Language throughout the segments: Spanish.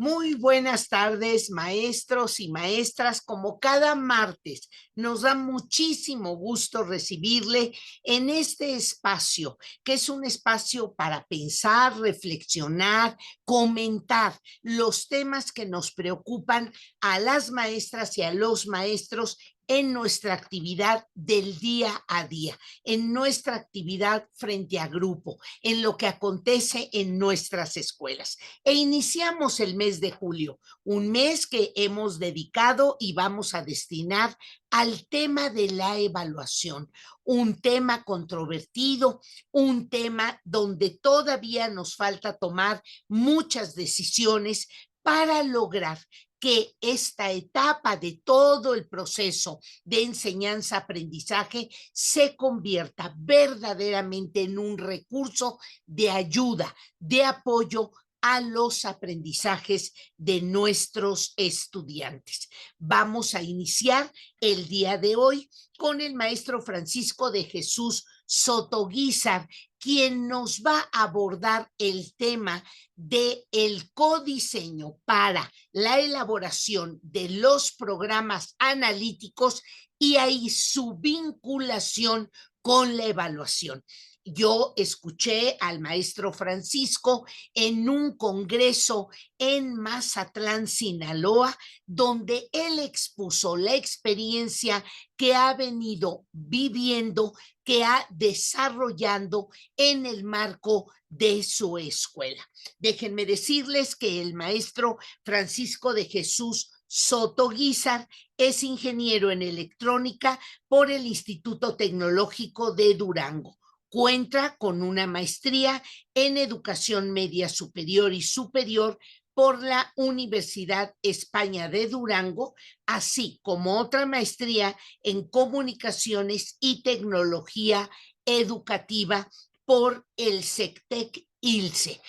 Muy buenas tardes, maestros y maestras. Como cada martes, nos da muchísimo gusto recibirle en este espacio, que es un espacio para pensar, reflexionar, comentar los temas que nos preocupan a las maestras y a los maestros en nuestra actividad del día a día, en nuestra actividad frente a grupo, en lo que acontece en nuestras escuelas. E iniciamos el mes de julio, un mes que hemos dedicado y vamos a destinar al tema de la evaluación, un tema controvertido, un tema donde todavía nos falta tomar muchas decisiones para lograr que esta etapa de todo el proceso de enseñanza-aprendizaje se convierta verdaderamente en un recurso de ayuda, de apoyo a los aprendizajes de nuestros estudiantes. Vamos a iniciar el día de hoy con el maestro Francisco de Jesús Sotoguízar, quien nos va a abordar el tema de el codiseño para la elaboración de los programas analíticos y ahí su vinculación con la evaluación. Yo escuché al maestro Francisco en un congreso en Mazatlán, Sinaloa, donde él expuso la experiencia que ha venido viviendo, que ha desarrollando en el marco de su escuela. Déjenme decirles que el maestro Francisco de Jesús Sotoguízar es ingeniero en electrónica por el Instituto Tecnológico de Durango. Cuenta con una maestría en educación media superior y superior por la Universidad España de Durango, así como otra maestría en comunicaciones y tecnología educativa por el SECTEC ILCE.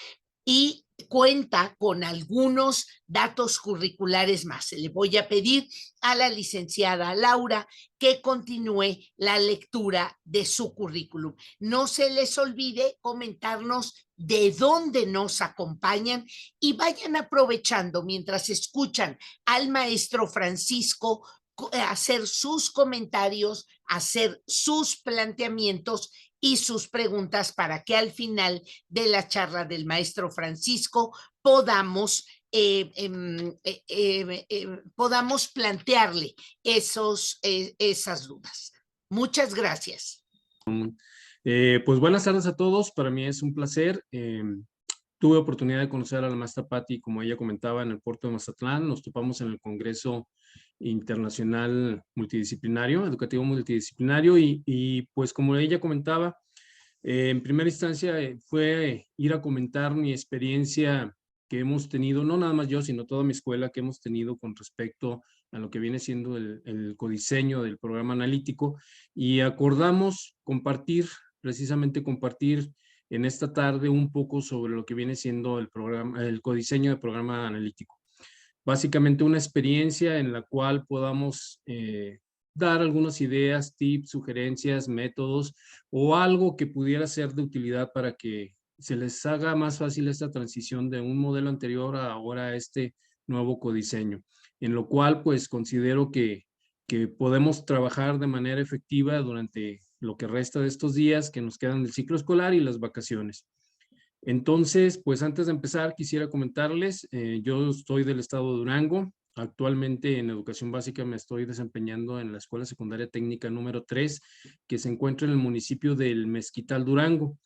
Y cuenta con algunos datos curriculares más. Le voy a pedir a la licenciada Laura que continúe la lectura de su currículum. No se les olvide comentarnos de dónde nos acompañan y vayan aprovechando mientras escuchan al maestro Francisco hacer sus comentarios, hacer sus planteamientos y sus preguntas para que al final de la charla del maestro Francisco podamos podamos plantearle esas dudas. Muchas gracias. Pues buenas tardes a todos, para mí es un placer. Tuve oportunidad de conocer a la maestra Patti, como ella comentaba, en el puerto de Mazatlán. Nos topamos en el Congreso Internacional Multidisciplinario, Educativo Multidisciplinario, y pues como ella comentaba, en primera instancia fue ir a comentar mi experiencia que hemos tenido, no nada más yo, sino toda mi escuela que hemos tenido con respecto a lo que viene siendo el codiseño del programa analítico, y acordamos precisamente compartir en esta tarde un poco sobre lo que viene siendo el programa, el codiseño de programa analítico. Básicamente una experiencia en la cual podamos dar algunas ideas, tips, sugerencias, métodos o algo que pudiera ser de utilidad para que se les haga más fácil esta transición de un modelo anterior a ahora a este nuevo codiseño, en lo cual pues considero que podemos trabajar de manera efectiva durante lo que resta de estos días que nos quedan del ciclo escolar y las vacaciones. Entonces, pues antes de empezar, quisiera comentarles, yo estoy del estado de Durango. Actualmente en educación básica me estoy desempeñando en la Escuela Secundaria Técnica número 3, que se encuentra en el municipio del Mezquital, Durango.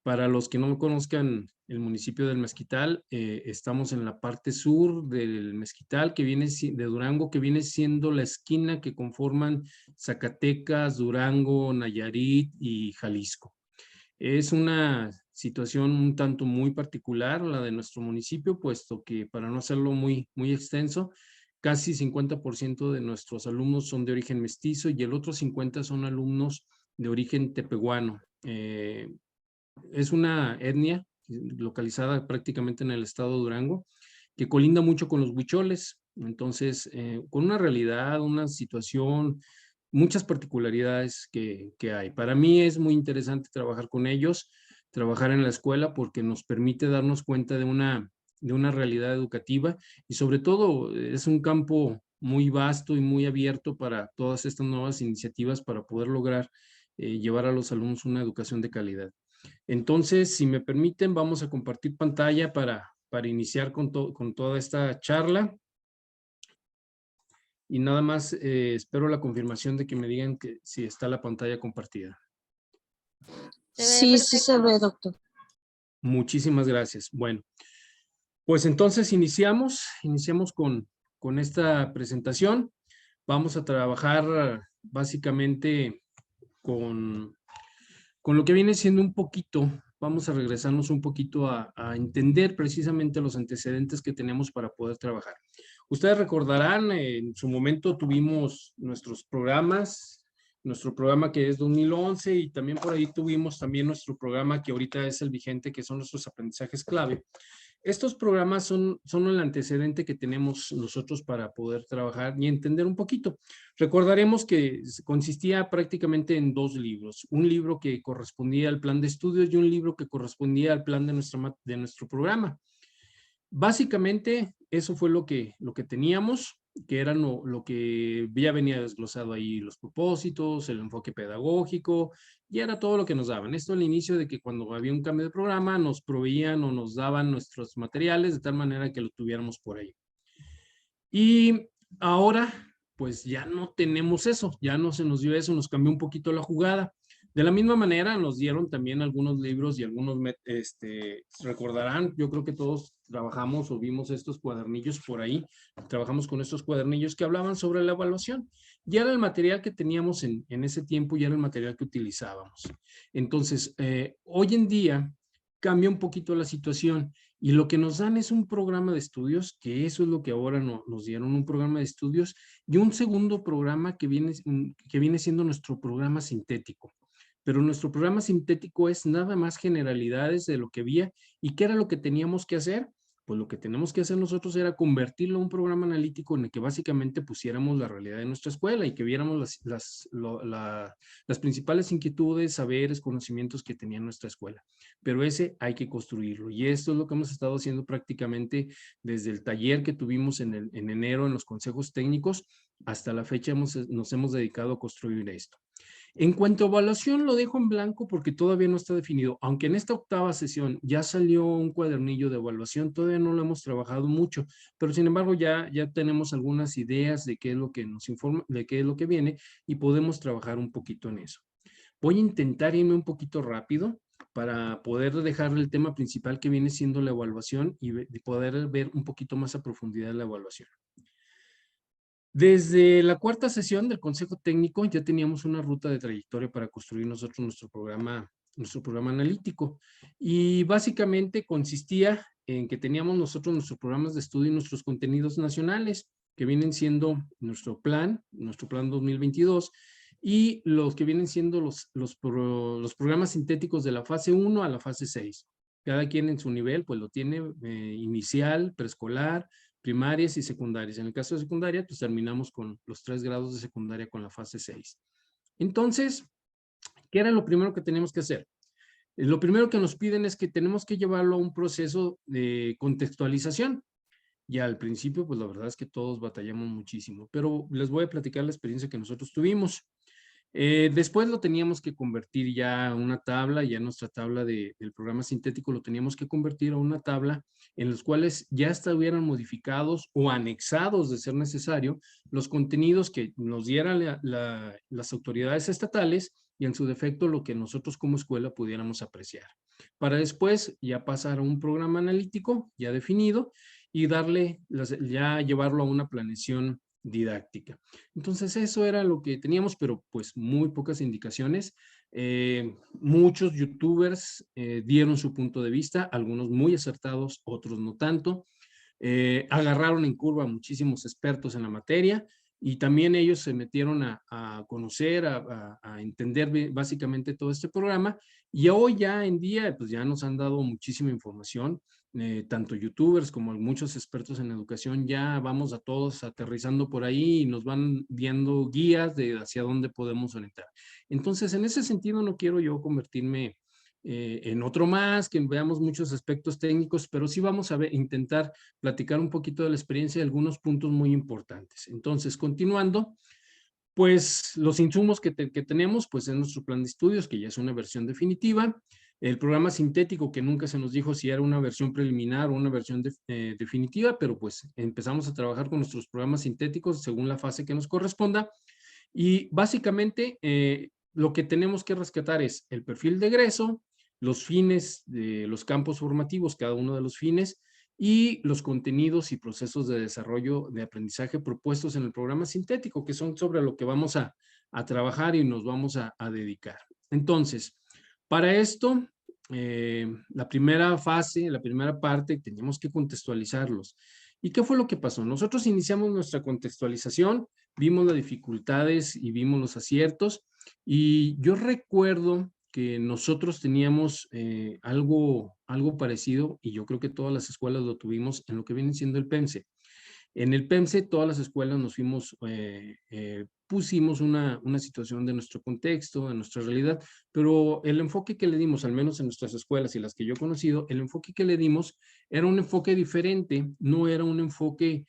Para los que no conozcan el municipio del Mezquital, estamos en la parte sur del Mezquital, de Durango, que viene siendo la esquina que conforman Zacatecas, Durango, Nayarit y Jalisco. Es una situación un tanto muy particular la de nuestro municipio, puesto que para no hacerlo muy extenso, casi 50% de nuestros alumnos son de origen mestizo y el otro 50% son alumnos de origen tepehuano. Es una etnia localizada prácticamente en el estado de Durango, que colinda mucho con los huicholes. Entonces, con una realidad, una situación, muchas particularidades que hay. Para mí es muy interesante trabajar con ellos, trabajar en la escuela, porque nos permite darnos cuenta de una una realidad educativa y sobre todo es un campo muy vasto y muy abierto para todas estas nuevas iniciativas para poder lograr llevar a los alumnos una educación de calidad. Entonces, si me permiten, vamos a compartir pantalla para iniciar con toda esta charla. Y nada más espero la confirmación de que me digan que si está la pantalla compartida. Sí, sí se ve, doctor. Muchísimas gracias. Bueno, pues entonces iniciamos con esta presentación. Vamos a trabajar básicamente con lo que viene siendo un poquito, vamos a regresarnos un poquito a entender precisamente los antecedentes que tenemos para poder trabajar. Ustedes recordarán, en su momento tuvimos nuestros programas, nuestro programa que es 2011 y también por ahí tuvimos también nuestro programa que ahorita es el vigente, que son nuestros aprendizajes clave. Estos programas son el antecedente que tenemos nosotros para poder trabajar y entender un poquito. Recordaremos que consistía prácticamente en 2 libros. Un libro que correspondía al plan de estudios y un libro que correspondía al plan de nuestro programa. Básicamente, eso fue lo que teníamos, que era lo que ya venía desglosado ahí, los propósitos, el enfoque pedagógico, y era todo lo que nos daban. Esto al inicio de que cuando había un cambio de programa, nos proveían o nos daban nuestros materiales de tal manera que lo tuviéramos por ahí. Y ahora, pues ya no tenemos eso, ya no se nos dio eso, nos cambió un poquito la jugada. De la misma manera nos dieron también algunos libros y algunos, recordarán, yo creo que todos trabajamos o vimos estos cuadernillos por ahí, trabajamos con estos cuadernillos que hablaban sobre la evaluación. Ya era el material que teníamos en ese tiempo, ya era el material que utilizábamos. Entonces, hoy en día cambia un poquito la situación y lo que nos dan es un programa de estudios, que eso es lo que ahora nos dieron, un programa de estudios y un segundo programa que viene siendo nuestro programa sintético. Pero nuestro programa sintético es nada más generalidades de lo que había y qué era lo que teníamos que hacer. Pues lo que tenemos que hacer nosotros era convertirlo en un programa analítico en el que básicamente pusiéramos la realidad de nuestra escuela y que viéramos las principales inquietudes, saberes, conocimientos que tenía nuestra escuela. Pero ese hay que construirlo y esto es lo que hemos estado haciendo prácticamente desde el taller que tuvimos en enero en los consejos técnicos hasta la fecha nos hemos dedicado a construir esto. En cuanto a evaluación, lo dejo en blanco porque todavía no está definido. Aunque en esta 8ª sesión ya salió un cuadernillo de evaluación, todavía no lo hemos trabajado mucho, pero sin embargo ya tenemos algunas ideas de qué es lo que nos informa, de qué es lo que viene y podemos trabajar un poquito en eso. Voy a intentar irme un poquito rápido para poder dejar el tema principal que viene siendo la evaluación y poder ver un poquito más a profundidad la evaluación. Desde la 4ª sesión del Consejo Técnico ya teníamos una ruta de trayectoria para construir nosotros nuestro programa analítico y básicamente consistía en que teníamos nosotros nuestros programas de estudio y nuestros contenidos nacionales que vienen siendo nuestro plan 2022 y los que vienen siendo los programas sintéticos de la fase 1 a la fase 6. Cada quien en su nivel pues lo tiene inicial, preescolar, primarias y secundarias. En el caso de secundaria, pues terminamos con los 3 grados de secundaria con la fase 6. Entonces, ¿qué era lo primero que tenemos que hacer? Lo primero que nos piden es que tenemos que llevarlo a un proceso de contextualización. Y al principio, pues la verdad es que todos batallamos muchísimo, pero les voy a platicar la experiencia que nosotros tuvimos. Después lo teníamos que convertir ya a una tabla, ya nuestra tabla del programa sintético lo teníamos que convertir a una tabla en los cuales ya estuvieran modificados o anexados de ser necesario los contenidos que nos dieran las autoridades estatales y en su defecto lo que nosotros como escuela pudiéramos apreciar. Para después ya pasar a un programa analítico ya definido y ya llevarlo a una planeación didáctica. Entonces eso era lo que teníamos, pero pues muy pocas indicaciones. Muchos youtubers dieron su punto de vista, algunos muy acertados, otros no tanto. Agarraron en curva a muchísimos expertos en la materia y también ellos se metieron a conocer, a entender básicamente todo este programa y hoy ya en día pues ya nos han dado muchísima información. Tanto youtubers como muchos expertos en educación, ya vamos a todos aterrizando por ahí y nos van viendo guías de hacia dónde podemos orientar. Entonces, en ese sentido, no quiero yo convertirme en otro más, que veamos muchos aspectos técnicos, pero sí vamos a intentar platicar un poquito de la experiencia y algunos puntos muy importantes. Entonces, continuando, pues los insumos que tenemos, pues es nuestro plan de estudios, que ya es una versión definitiva, el programa sintético, que nunca se nos dijo si era una versión preliminar o una versión definitiva, pero pues empezamos a trabajar con nuestros programas sintéticos según la fase que nos corresponda, y básicamente lo que tenemos que rescatar es el perfil de egreso, los fines de los campos formativos, cada uno de los fines, y los contenidos y procesos de desarrollo de aprendizaje propuestos en el programa sintético, que son sobre lo que vamos a trabajar y nos vamos a dedicar. Entonces, para esto, la primera fase, la primera parte, tenemos que contextualizarlos. ¿Y qué fue lo que pasó? Nosotros iniciamos nuestra contextualización, vimos las dificultades y vimos los aciertos, y yo recuerdo que nosotros teníamos algo parecido, y yo creo que todas las escuelas lo tuvimos en lo que viene siendo el PEMSE. En el PEMSE, todas las escuelas nos fuimos, pusimos una situación de nuestro contexto, de nuestra realidad, pero el enfoque que le dimos, al menos en nuestras escuelas y las que yo he conocido, el enfoque que le dimos era un enfoque diferente, no era un enfoque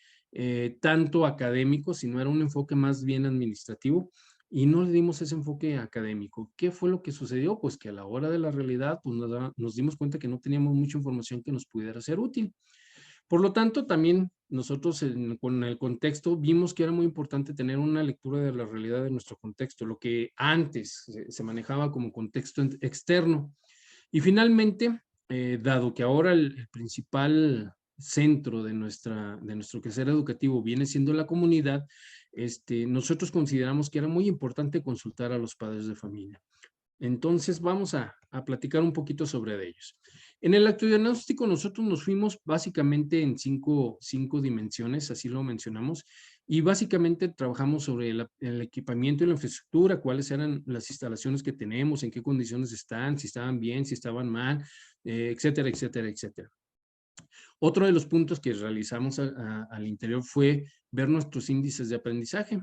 tanto académico, sino era un enfoque más bien administrativo, y no le dimos ese enfoque académico. ¿Qué fue lo que sucedió? Pues que a la hora de la realidad, pues nos dimos cuenta que no teníamos mucha información que nos pudiera ser útil. Por lo tanto, también nosotros con el contexto vimos que era muy importante tener una lectura de la realidad de nuestro contexto, lo que antes se manejaba como contexto externo. Y finalmente, dado que ahora el principal centro de nuestro quehacer educativo viene siendo la comunidad, nosotros consideramos que era muy importante consultar a los padres de familia. Entonces vamos a platicar un poquito sobre ellos. En el actodiagnóstico nosotros nos fuimos básicamente en cinco dimensiones, así lo mencionamos, y básicamente trabajamos sobre el equipamiento y la infraestructura, cuáles eran las instalaciones que tenemos, en qué condiciones están, si estaban bien, si estaban mal, etcétera, etcétera, etcétera. Otro de los puntos que realizamos al interior fue ver nuestros índices de aprendizaje.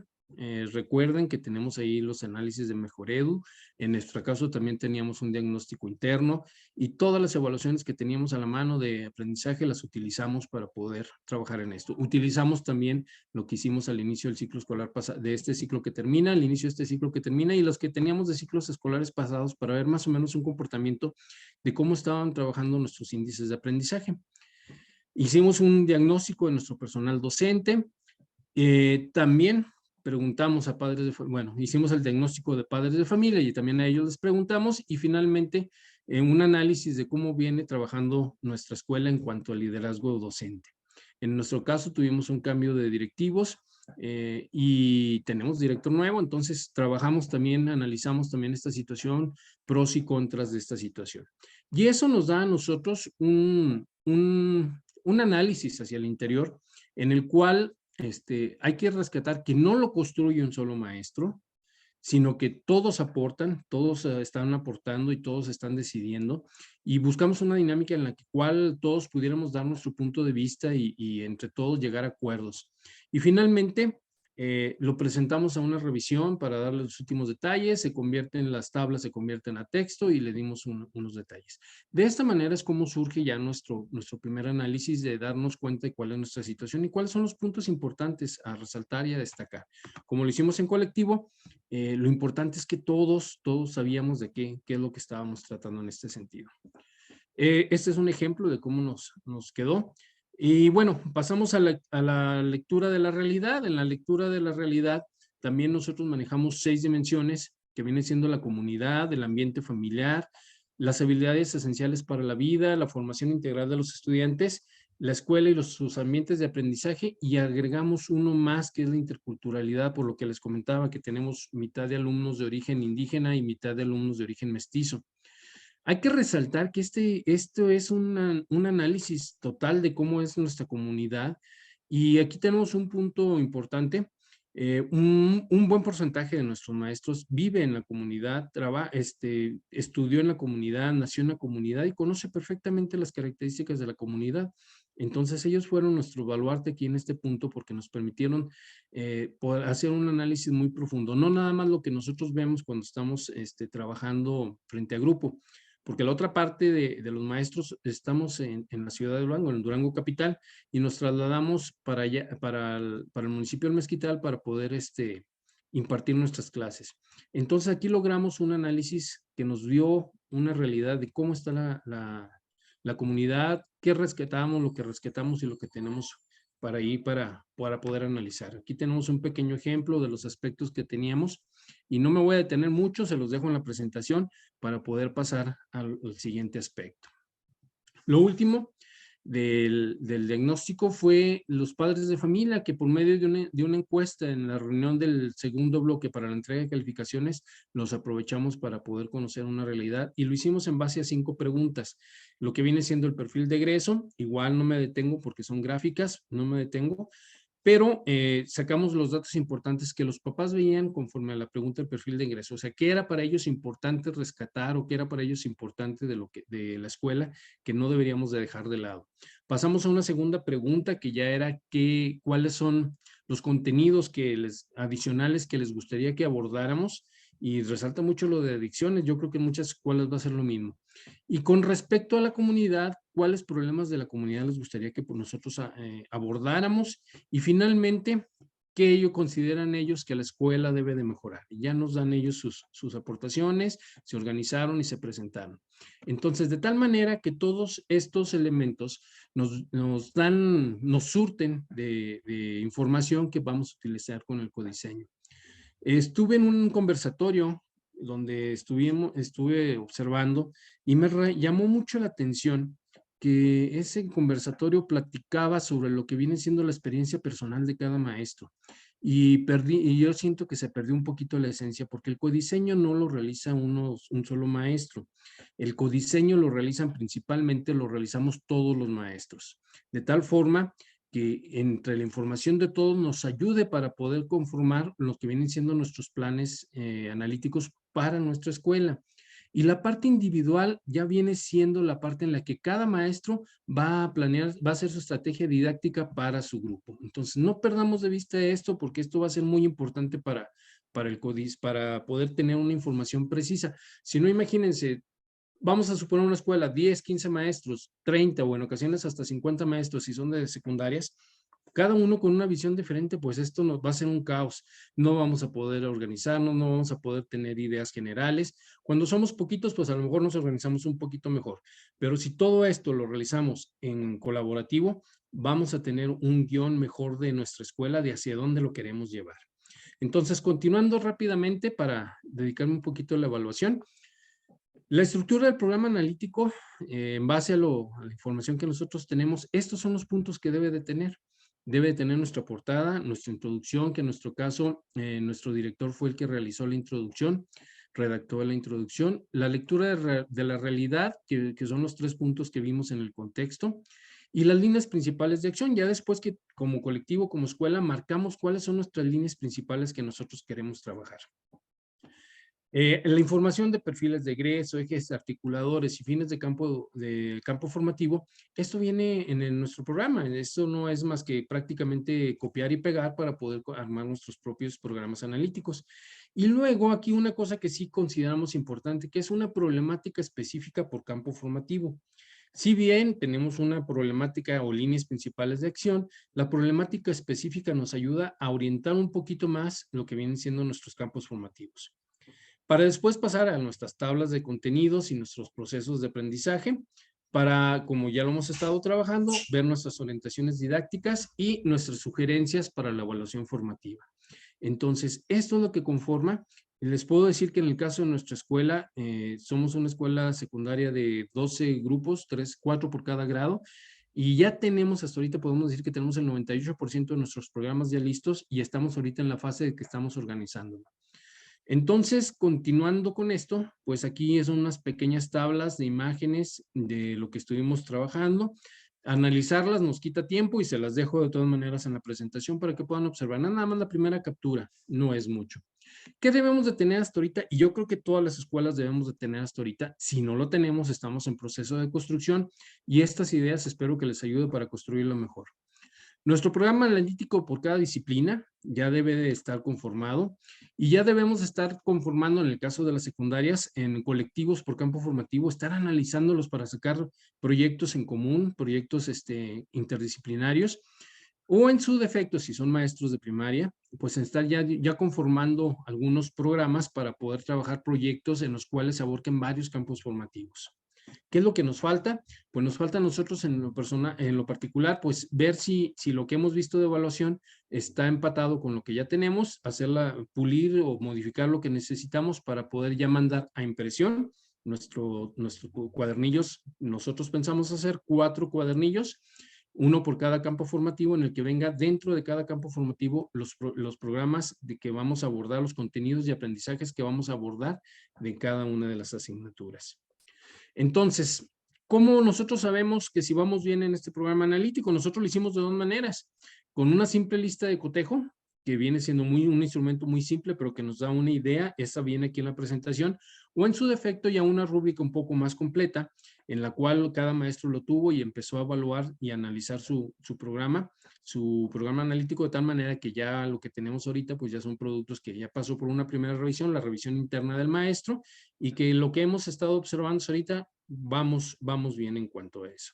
Recuerden que tenemos ahí los análisis de Mejoredu, en nuestro caso también teníamos un diagnóstico interno, y todas las evaluaciones que teníamos a la mano de aprendizaje las utilizamos para poder trabajar en esto. Utilizamos también lo que hicimos al inicio del ciclo escolar de este ciclo que termina, al inicio de este ciclo que termina, y los que teníamos de ciclos escolares pasados, para ver más o menos un comportamiento de cómo estaban trabajando nuestros índices de aprendizaje. Hicimos un diagnóstico de nuestro personal docente. También preguntamos a padres de familia, bueno, hicimos el diagnóstico de padres de familia y también a ellos les preguntamos, y finalmente un análisis de cómo viene trabajando nuestra escuela en cuanto al liderazgo docente. En nuestro caso tuvimos un cambio de directivos y tenemos director nuevo, entonces trabajamos también, analizamos también esta situación, pros y contras de esta situación. Y eso nos da a nosotros un análisis hacia el interior, en el cual hay que rescatar que no lo construye un solo maestro, sino que todos aportan, todos están aportando y todos están decidiendo, y buscamos una dinámica en la cual todos pudiéramos dar nuestro punto de vista y entre todos llegar a acuerdos. Y finalmente lo presentamos a una revisión para darle los últimos detalles, se convierten las tablas, se convierten a texto y le dimos unos detalles. De esta manera es como surge ya nuestro primer análisis, de darnos cuenta de cuál es nuestra situación y cuáles son los puntos importantes a resaltar y a destacar. Como lo hicimos en colectivo, lo importante es que todos sabíamos de qué es lo que estábamos tratando en este sentido. Este es un ejemplo de cómo nos quedó. Y bueno, pasamos a la lectura de la realidad. En la lectura de la realidad también nosotros manejamos 6 dimensiones, que viene siendo la comunidad, el ambiente familiar, las habilidades esenciales para la vida, la formación integral de los estudiantes, la escuela y sus ambientes de aprendizaje, y agregamos uno más, que es la interculturalidad, por lo que les comentaba que tenemos mitad de alumnos de origen indígena y mitad de alumnos de origen mestizo. Hay que resaltar que esto es un análisis total de cómo es nuestra comunidad, y aquí tenemos un punto importante. Un buen porcentaje de nuestros maestros vive en la comunidad, estudió en la comunidad, nació en la comunidad y conoce perfectamente las características de la comunidad. Entonces ellos fueron nuestro baluarte aquí en este punto, porque nos permitieron poder hacer un análisis muy profundo, no nada más lo que nosotros vemos cuando estamos trabajando frente a grupo, porque la otra parte de los maestros estamos en la ciudad de Durango, en Durango capital, y nos trasladamos para allá, para el municipio del Mezquital para poder impartir nuestras clases. Entonces aquí logramos un análisis que nos dio una realidad de cómo está la comunidad, qué rescatamos, lo que rescatamos y lo que tenemos para ahí para poder analizar. Aquí tenemos un pequeño ejemplo de los aspectos que teníamos y no me voy a detener mucho, se los dejo en la presentación para poder pasar al siguiente aspecto. Lo último del diagnóstico fue los padres de familia que por medio de una encuesta en la reunión del segundo bloque para la entrega de calificaciones los aprovechamos para poder conocer una realidad y lo hicimos en base a 5 preguntas. Lo que viene siendo el perfil de egreso, igual no me detengo porque son gráficas, no me detengo, pero sacamos los datos importantes que los papás veían conforme a la pregunta del perfil de ingreso, o sea, qué era para ellos importante rescatar o qué era para ellos importante de la escuela que no deberíamos de dejar de lado. Pasamos a una segunda pregunta que ya era cuáles son los contenidos adicionales que les gustaría que abordáramos y resalta mucho lo de adicciones, yo creo que en muchas escuelas va a ser lo mismo. Y con respecto a la comunidad, ¿cuáles problemas de la comunidad les gustaría que nosotros abordáramos? Y finalmente, ¿qué ellos consideran ellos que la escuela debe de mejorar? Y ya nos dan ellos sus aportaciones, se organizaron y se presentaron. Entonces, de tal manera que todos estos elementos nos surten de información que vamos a utilizar con el codiseño. Estuve en un conversatorio donde estuve observando y me llamó mucho la atención que ese conversatorio platicaba sobre lo que viene siendo la experiencia personal de cada maestro. Y yo siento que se perdió un poquito la esencia porque el codiseño no lo realiza un solo maestro. El codiseño lo realizamos todos los maestros. De tal forma que entre la información de todos nos ayude para poder conformar lo que vienen siendo nuestros planes analíticos para nuestra escuela. Y la parte individual ya viene siendo la parte en la que cada maestro va a planear, va a hacer su estrategia didáctica para su grupo. Entonces, no perdamos de vista esto porque esto va a ser muy importante para el CODIS, para poder tener una información precisa. Si no, imagínense, vamos a suponer una escuela, 10, 15 maestros, 30 o en ocasiones hasta 50 maestros si son de secundarias, cada uno con una visión diferente, pues esto nos va a ser un caos. No vamos a poder organizarnos, no vamos a poder tener ideas generales. Cuando somos poquitos, pues a lo mejor nos organizamos un poquito mejor. Pero si todo esto lo realizamos en colaborativo, vamos a tener un guión mejor de nuestra escuela, de hacia dónde lo queremos llevar. Entonces, continuando rápidamente para dedicarme un poquito a la evaluación, la estructura del programa analítico, en base a la información que nosotros tenemos, estos son los puntos que debe de tener. Debe de tener nuestra portada, nuestra introducción, que en nuestro caso, nuestro director fue el que realizó la introducción, redactó la introducción, la lectura de la realidad, que son los 3 puntos que vimos en el contexto, y las líneas principales de acción. Ya después que como colectivo, como escuela, marcamos cuáles son nuestras líneas principales que nosotros queremos trabajar. La información de perfiles de egreso, ejes articuladores y fines de campo formativo, esto viene en nuestro programa. Esto no es más que prácticamente copiar y pegar para poder armar nuestros propios programas analíticos. Y luego aquí una cosa que sí consideramos importante, que es una problemática específica por campo formativo. Si bien tenemos una problemática o líneas principales de acción, la problemática específica nos ayuda a orientar un poquito más lo que vienen siendo nuestros campos formativos, para después pasar a nuestras tablas de contenidos y nuestros procesos de aprendizaje, para, como ya lo hemos estado trabajando, ver nuestras orientaciones didácticas y nuestras sugerencias para la evaluación formativa. Entonces, esto es lo que conforma. Les puedo decir que en el caso de nuestra escuela, somos una escuela secundaria de 12 grupos, 4 por cada grado, y ya tenemos, hasta ahorita podemos decir que tenemos el 98% de nuestros programas ya listos y estamos ahorita en la fase de que estamos organizándolo. Entonces, continuando con esto, pues aquí son unas pequeñas tablas de imágenes de lo que estuvimos trabajando. Analizarlas nos quita tiempo y se las dejo de todas maneras en la presentación para que puedan observar. Nada más la primera captura, no es mucho. ¿Qué debemos de tener hasta ahorita? Y yo creo que todas las escuelas debemos de tener hasta ahorita. Si no lo tenemos, estamos en proceso de construcción y estas ideas espero que les ayude para construirlo mejor. Nuestro programa analítico por cada disciplina ya debe de estar conformado y ya debemos estar conformando, en el caso de las secundarias, en colectivos por campo formativo, estar analizándolos para sacar proyectos en común, proyectos interdisciplinarios, o en su defecto, si son maestros de primaria, pues estar ya conformando algunos programas para poder trabajar proyectos en los cuales se abarquen varios campos formativos. ¿Qué es lo que nos falta? Pues nos falta a nosotros en lo particular, pues ver si lo que hemos visto de evaluación está empatado con lo que ya tenemos, pulir o modificar lo que necesitamos para poder ya mandar a impresión nuestros cuadernillos. Nosotros pensamos hacer 4 cuadernillos, uno por cada campo formativo, en el que venga dentro de cada campo formativo los programas de que vamos a abordar, los contenidos y aprendizajes que vamos a abordar de cada una de las asignaturas. Entonces, ¿cómo nosotros sabemos que si vamos bien en este programa analítico? Nosotros lo hicimos de 2 maneras. Con una simple lista de cotejo, que viene siendo un instrumento muy simple, pero que nos da una idea, esa viene aquí en la presentación, o en su defecto ya una rúbrica un poco más completa, en la cual cada maestro lo tuvo y empezó a evaluar y analizar su programa analítico, de tal manera que ya lo que tenemos ahorita, pues ya son productos que ya pasó por una primera revisión, la revisión interna del maestro, y que lo que hemos estado observando ahorita, vamos bien en cuanto a eso.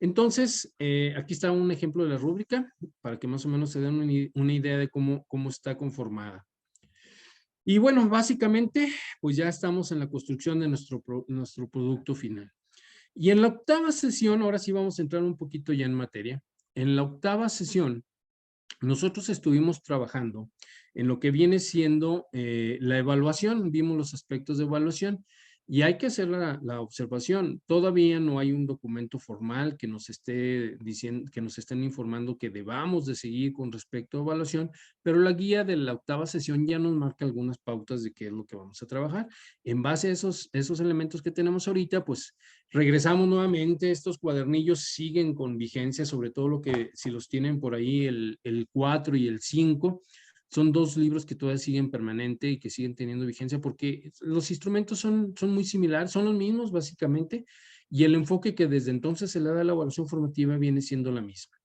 Entonces, aquí está un ejemplo de la rúbrica, para que más o menos se den una idea de cómo está conformada. Y bueno, básicamente, pues ya estamos en la construcción de nuestro producto final. Y en la octava sesión, ahora sí vamos a entrar un poquito ya en materia. En la octava sesión, nosotros estuvimos trabajando en lo que viene siendo la evaluación, vimos los aspectos de evaluación y hay que hacer la observación. Todavía no hay un documento formal que nos esté diciendo, que nos estén informando que debamos de seguir con respecto a evaluación, pero la guía de la octava sesión ya nos marca algunas pautas de qué es lo que vamos a trabajar. En base a esos elementos que tenemos ahorita, pues regresamos nuevamente. Estos cuadernillos siguen con vigencia, sobre todo lo que si los tienen por ahí el 4 y el 5, son 2 libros que todavía siguen permanente y que siguen teniendo vigencia porque los instrumentos son muy similares, son los mismos básicamente, y el enfoque que desde entonces se le da a la evaluación formativa viene siendo la misma.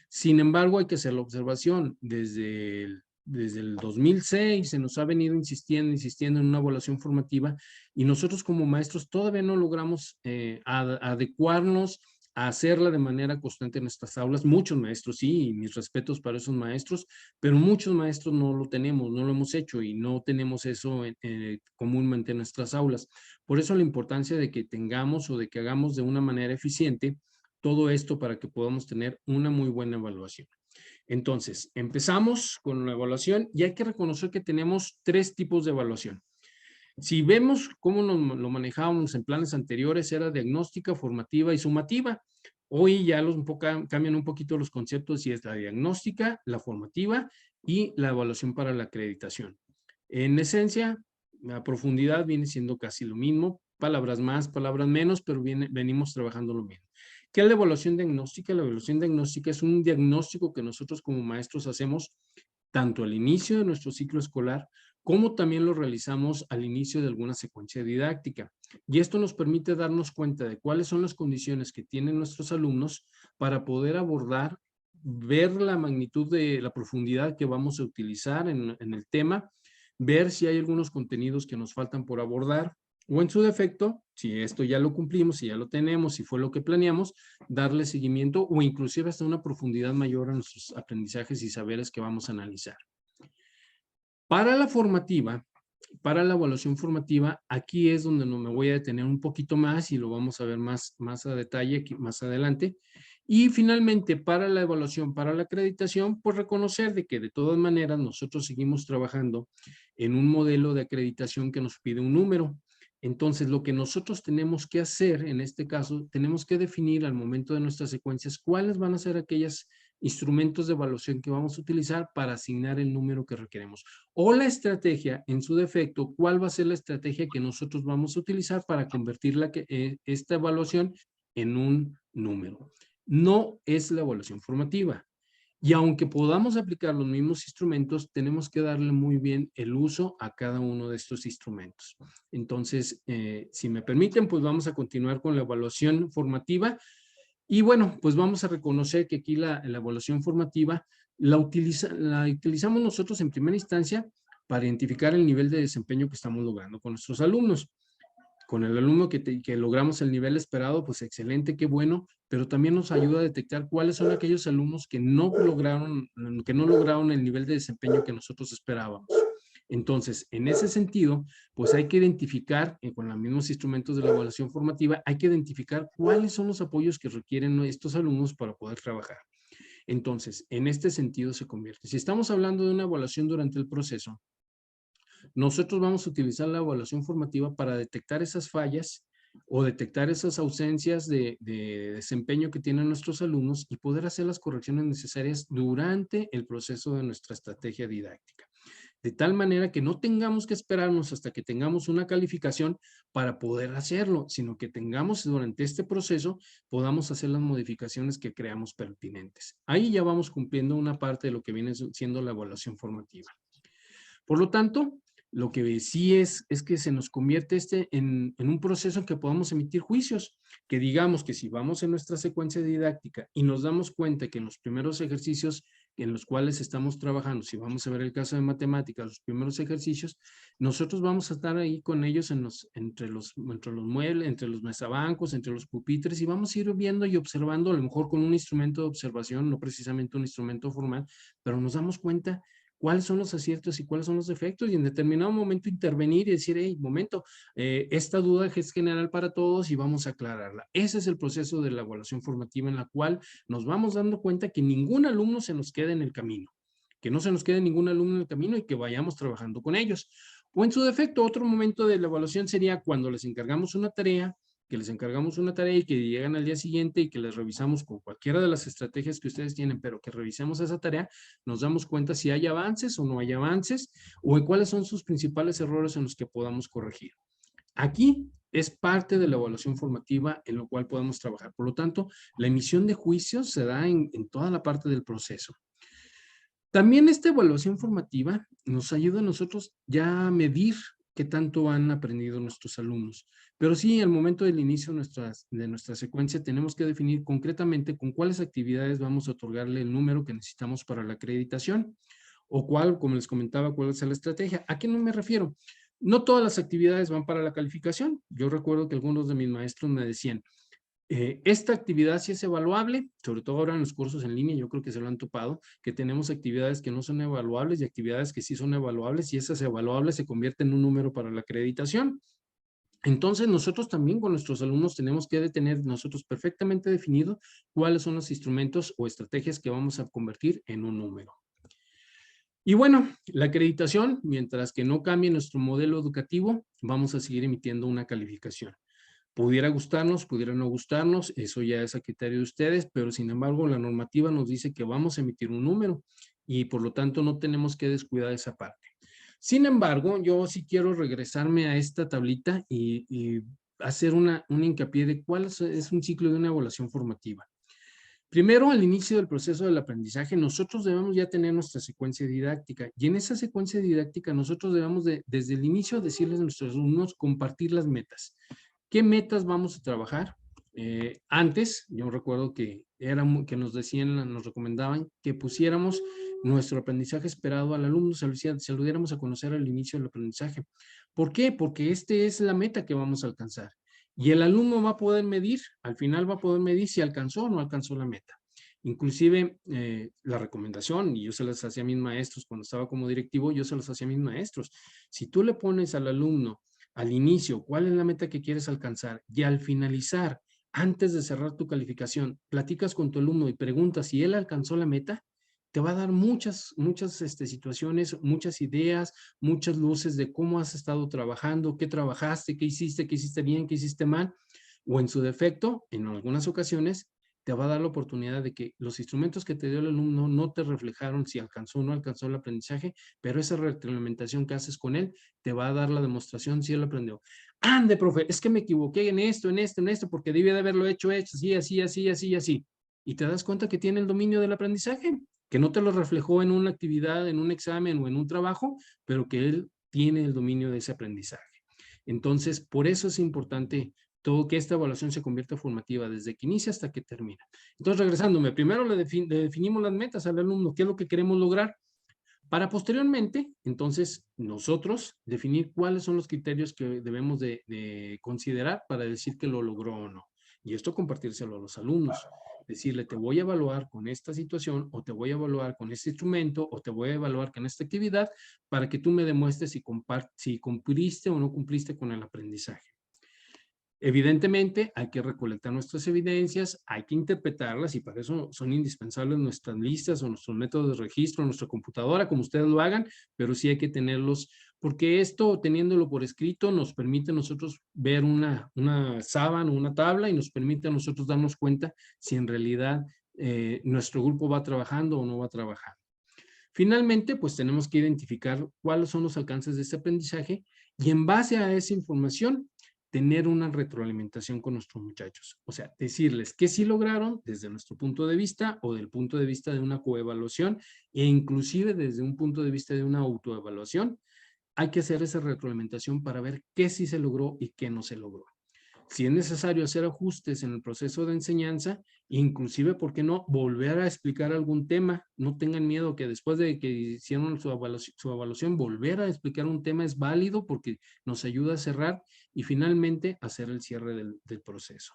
Sin embargo, hay que hacer la observación. Desde el 2006 se nos ha venido insistiendo en una evaluación formativa y nosotros como maestros todavía no logramos adecuarnos a hacerla de manera constante en nuestras aulas. Muchos maestros sí, y mis respetos para esos maestros, pero muchos maestros no lo tenemos, no lo hemos hecho y no tenemos eso comúnmente en nuestras aulas. Por eso la importancia de que tengamos o de que hagamos de una manera eficiente todo esto para que podamos tener una muy buena evaluación. Entonces, empezamos con la evaluación y hay que reconocer que tenemos 3 tipos de evaluación. Si vemos cómo lo manejábamos en planes anteriores, era diagnóstica, formativa y sumativa. Hoy ya cambian un poquito los conceptos y es la diagnóstica, la formativa y la evaluación para la acreditación. En esencia, la profundidad viene siendo casi lo mismo, palabras más, palabras menos, pero venimos trabajando lo mismo. ¿Qué es la evaluación diagnóstica? La evaluación diagnóstica es un diagnóstico que nosotros como maestros hacemos tanto al inicio de nuestro ciclo escolar como también lo realizamos al inicio de alguna secuencia didáctica. Y esto nos permite darnos cuenta de cuáles son las condiciones que tienen nuestros alumnos para poder abordar, ver la magnitud de la profundidad que vamos a utilizar en el tema, ver si hay algunos contenidos que nos faltan por abordar, o en su defecto, si esto ya lo cumplimos, si ya lo tenemos, si fue lo que planeamos, darle seguimiento o inclusive hasta una profundidad mayor a nuestros aprendizajes y saberes que vamos a analizar. Para la formativa, para la evaluación formativa, aquí es donde me voy a detener un poquito más y lo vamos a ver más a detalle más adelante. Y finalmente, para la evaluación, para la acreditación, pues reconocer de que de todas maneras nosotros seguimos trabajando en un modelo de acreditación que nos pide un número. Entonces, lo que nosotros tenemos que hacer en este caso, tenemos que definir al momento de nuestras secuencias cuáles van a ser aquellos instrumentos de evaluación que vamos a utilizar para asignar el número que requeremos. O la estrategia, en su defecto, cuál va a ser la estrategia que nosotros vamos a utilizar para convertir esta evaluación en un número. No es la evaluación formativa. Y aunque podamos aplicar los mismos instrumentos, tenemos que darle muy bien el uso a cada uno de estos instrumentos. Entonces, si me permiten, pues vamos a continuar con la evaluación formativa. Y bueno, pues vamos a reconocer que aquí la evaluación formativa la utilizamos nosotros en primera instancia para identificar el nivel de desempeño que estamos logrando con nuestros alumnos. Con el alumno que logramos el nivel esperado, pues excelente, qué bueno, pero también nos ayuda a detectar cuáles son aquellos alumnos que no lograron el nivel de desempeño que nosotros esperábamos. Entonces, en ese sentido, pues hay que identificar, con los mismos instrumentos de la evaluación formativa, hay que identificar cuáles son los apoyos que requieren estos alumnos para poder trabajar. Entonces, en este sentido se convierte. Si estamos hablando de una evaluación durante el proceso, nosotros vamos a utilizar la evaluación formativa para detectar esas fallas o detectar esas ausencias de desempeño que tienen nuestros alumnos y poder hacer las correcciones necesarias durante el proceso de nuestra estrategia didáctica. De tal manera que no tengamos que esperarnos hasta que tengamos una calificación para poder hacerlo, sino que tengamos durante este proceso, podamos hacer las modificaciones que creamos pertinentes. Ahí ya vamos cumpliendo una parte de lo que viene siendo la evaluación formativa. Por lo tanto, lo que sí es que se nos convierte en un proceso en que podamos emitir juicios, que digamos que si vamos en nuestra secuencia didáctica y nos damos cuenta que en los primeros ejercicios en los cuales estamos trabajando, si vamos a ver el caso de matemáticas, los primeros ejercicios, nosotros vamos a estar ahí con ellos entre los muebles, entre los mesabancos, entre los pupitres, y vamos a ir viendo y observando, a lo mejor con un instrumento de observación, no precisamente un instrumento formal, pero nos damos cuenta cuáles son los aciertos y cuáles son los defectos, y en determinado momento intervenir y decir, hey, momento, esta duda es general para todos y vamos a aclararla. Ese es el proceso de la evaluación formativa, en la cual nos vamos dando cuenta que ningún alumno se nos quede en el camino, que no se nos quede ningún alumno en el camino y que vayamos trabajando con ellos. O en su defecto, otro momento de la evaluación sería cuando les encargamos una tarea, y que llegan al día siguiente y que les revisamos con cualquiera de las estrategias que ustedes tienen, pero que revisemos esa tarea, nos damos cuenta si hay avances o no hay avances, o en cuáles son sus principales errores en los que podamos corregir. Aquí es parte de la evaluación formativa en lo cual podemos trabajar. Por lo tanto, la emisión de juicios se da en toda la parte del proceso. También esta evaluación formativa nos ayuda a nosotros ya a medir qué tanto han aprendido nuestros alumnos. Pero sí, al momento del inicio de nuestra secuencia, tenemos que definir concretamente con cuáles actividades vamos a otorgarle el número que necesitamos para la acreditación, o cuál, como les comentaba, cuál es la estrategia. ¿A qué no me refiero? No todas las actividades van para la calificación. Yo recuerdo que algunos de mis maestros me decían, esta actividad sí es evaluable, sobre todo ahora en los cursos en línea, yo creo que se lo han topado, que tenemos actividades que no son evaluables y actividades que sí son evaluables, y esas evaluables se convierten en un número para la acreditación. Entonces, nosotros también con nuestros alumnos tenemos que tener nosotros perfectamente definido cuáles son los instrumentos o estrategias que vamos a convertir en un número. Y bueno, la acreditación, mientras que no cambie nuestro modelo educativo, vamos a seguir emitiendo una calificación. Pudiera gustarnos, pudiera no gustarnos, eso ya es a criterio de ustedes, pero sin embargo la normativa nos dice que vamos a emitir un número y por lo tanto no tenemos que descuidar esa parte. Sin embargo, yo sí quiero regresarme a esta tablita y hacer un hincapié de cuál es un ciclo de una evaluación formativa. Primero, al inicio del proceso del aprendizaje, nosotros debemos ya tener nuestra secuencia didáctica, y en esa secuencia didáctica nosotros debemos desde el inicio decirles a nuestros alumnos, compartir las metas. ¿Qué metas vamos a trabajar? Antes, yo recuerdo que nos decían, nos recomendaban que pusiéramos nuestro aprendizaje esperado al alumno, se lo diéramos a conocer al inicio del aprendizaje. ¿Por qué? Porque es la meta que vamos a alcanzar. Y el alumno va a poder medir, al final va a poder medir si alcanzó o no alcanzó la meta. Inclusive la recomendación, y yo se las hacía a mis maestros cuando estaba como directivo, yo se las hacía a mis maestros. Si tú le pones al alumno al inicio cuál es la meta que quieres alcanzar, y al finalizar, antes de cerrar tu calificación, platicas con tu alumno y preguntas si él alcanzó la meta, te va a dar muchas situaciones, muchas ideas, muchas luces de cómo has estado trabajando, qué trabajaste, qué hiciste bien, qué hiciste mal, o en su defecto, en algunas ocasiones, te va a dar la oportunidad de que los instrumentos que te dio el alumno no te reflejaron si alcanzó o no alcanzó el aprendizaje, pero esa retroalimentación que haces con él te va a dar la demostración si él aprendió. Ande, profe, es que me equivoqué en esto, porque debía de haberlo hecho así. Y te das cuenta que tiene el dominio del aprendizaje, que no te lo reflejó en una actividad, en un examen o en un trabajo, pero que él tiene el dominio de ese aprendizaje. Entonces, por eso es importante todo que esta evaluación se convierta formativa desde que inicia hasta que termina. Entonces, regresándome, primero le definimos las metas al alumno, qué es lo que queremos lograr, para posteriormente, entonces, nosotros definir cuáles son los criterios que debemos de considerar para decir que lo logró o no. Y esto compartírselo a los alumnos. Decirle, te voy a evaluar con esta situación, o te voy a evaluar con este instrumento, o te voy a evaluar con esta actividad, para que tú me demuestres si cumpliste o no cumpliste con el aprendizaje. Evidentemente, hay que recolectar nuestras evidencias, hay que interpretarlas y para eso son indispensables nuestras listas o nuestros métodos de registro, nuestra computadora, como ustedes lo hagan, pero sí hay que tenerlos, porque esto, teniéndolo por escrito, nos permite a nosotros ver una sábana, una tabla y nos permite a nosotros darnos cuenta si en realidad nuestro grupo va trabajando o no va trabajando. Finalmente, pues tenemos que identificar cuáles son los alcances de este aprendizaje y en base a esa información, tener una retroalimentación con nuestros muchachos. O sea, decirles que sí lograron desde nuestro punto de vista o del punto de vista de una coevaluación e inclusive desde un punto de vista de una autoevaluación. Hay que hacer esa retroalimentación para ver qué sí se logró y qué no se logró. Si es necesario hacer ajustes en el proceso de enseñanza, inclusive, ¿por qué no volver a explicar algún tema? No tengan miedo que después de que hicieron su evaluación, volver a explicar un tema es válido porque nos ayuda a cerrar y finalmente hacer el cierre del proceso.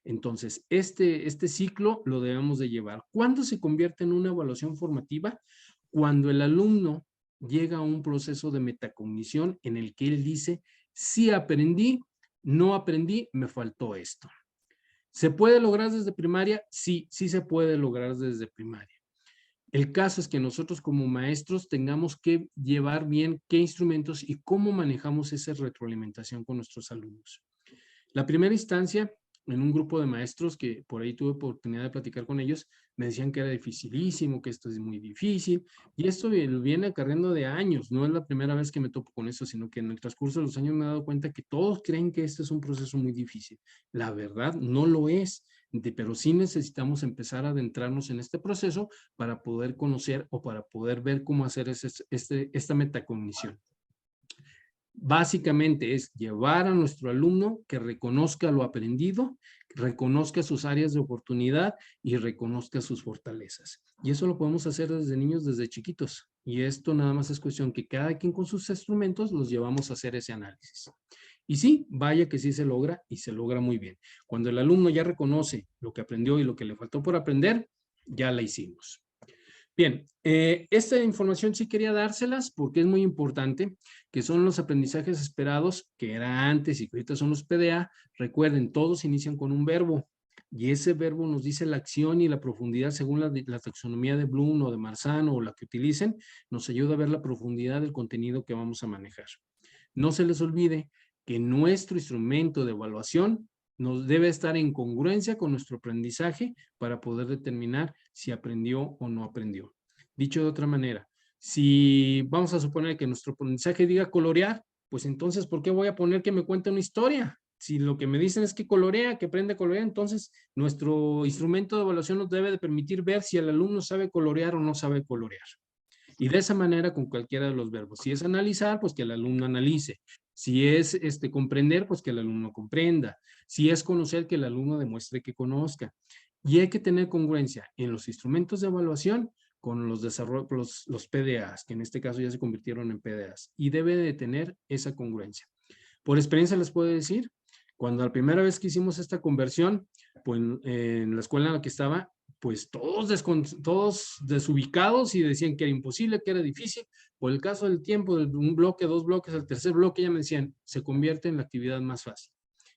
Entonces, este ciclo lo debemos de llevar. ¿Cuándo se convierte en una evaluación formativa? Cuando el alumno llega a un proceso de metacognición en el que él dice, sí aprendí, no aprendí, me faltó esto. ¿Se puede lograr desde primaria? Sí, sí se puede lograr desde primaria. El caso es que nosotros como maestros tengamos que llevar bien qué instrumentos y cómo manejamos esa retroalimentación con nuestros alumnos. La primera instancia, en un grupo de maestros que por ahí tuve oportunidad de platicar con ellos, me decían que era dificilísimo, que esto es muy difícil, y esto viene acarreando de años, no es la primera vez que me topo con eso, sino que en el transcurso de los años me he dado cuenta que todos creen que este es un proceso muy difícil. La verdad, no lo es, pero sí necesitamos empezar a adentrarnos en este proceso para poder conocer o para poder ver cómo hacer esta metacognición. Básicamente es llevar a nuestro alumno que reconozca lo aprendido, reconozca sus áreas de oportunidad y reconozca sus fortalezas. Y eso lo podemos hacer desde niños, desde chiquitos. Y esto nada más es cuestión que cada quien con sus instrumentos los llevamos a hacer ese análisis. Y sí, vaya que sí se logra y se logra muy bien. Cuando el alumno ya reconoce lo que aprendió y lo que le faltó por aprender, ya la hicimos. Bien, esta información sí quería dárselas porque es muy importante, que son los aprendizajes esperados, que era antes y que ahorita son los PDA. Recuerden, todos inician con un verbo y ese verbo nos dice la acción y la profundidad según la taxonomía de Bloom o de Marzano o la que utilicen, nos ayuda a ver la profundidad del contenido que vamos a manejar. No se les olvide que nuestro instrumento de evaluación nos debe estar en congruencia con nuestro aprendizaje para poder determinar si aprendió o no aprendió. Dicho de otra manera, si vamos a suponer que nuestro aprendizaje diga colorear, pues entonces, ¿por qué voy a poner que me cuente una historia? Si lo que me dicen es que colorea, que aprende a colorear, entonces nuestro instrumento de evaluación nos debe de permitir ver si el alumno sabe colorear o no sabe colorear. Y de esa manera con cualquiera de los verbos. Si es analizar, pues que el alumno analice. Si es comprender, pues que el alumno comprenda. Si es conocer, que el alumno demuestre que conozca. Y hay que tener congruencia en los instrumentos de evaluación con los PDAs, que en este caso ya se convirtieron en PDAs. Y debe de tener esa congruencia. Por experiencia les puedo decir, cuando la primera vez que hicimos esta conversión, pues en la escuela en la que estaba, pues todos desubicados y decían que era imposible, que era difícil. Por el caso del tiempo, de un bloque, 2 bloques, el tercer bloque ya me decían, se convierte en la actividad más fácil.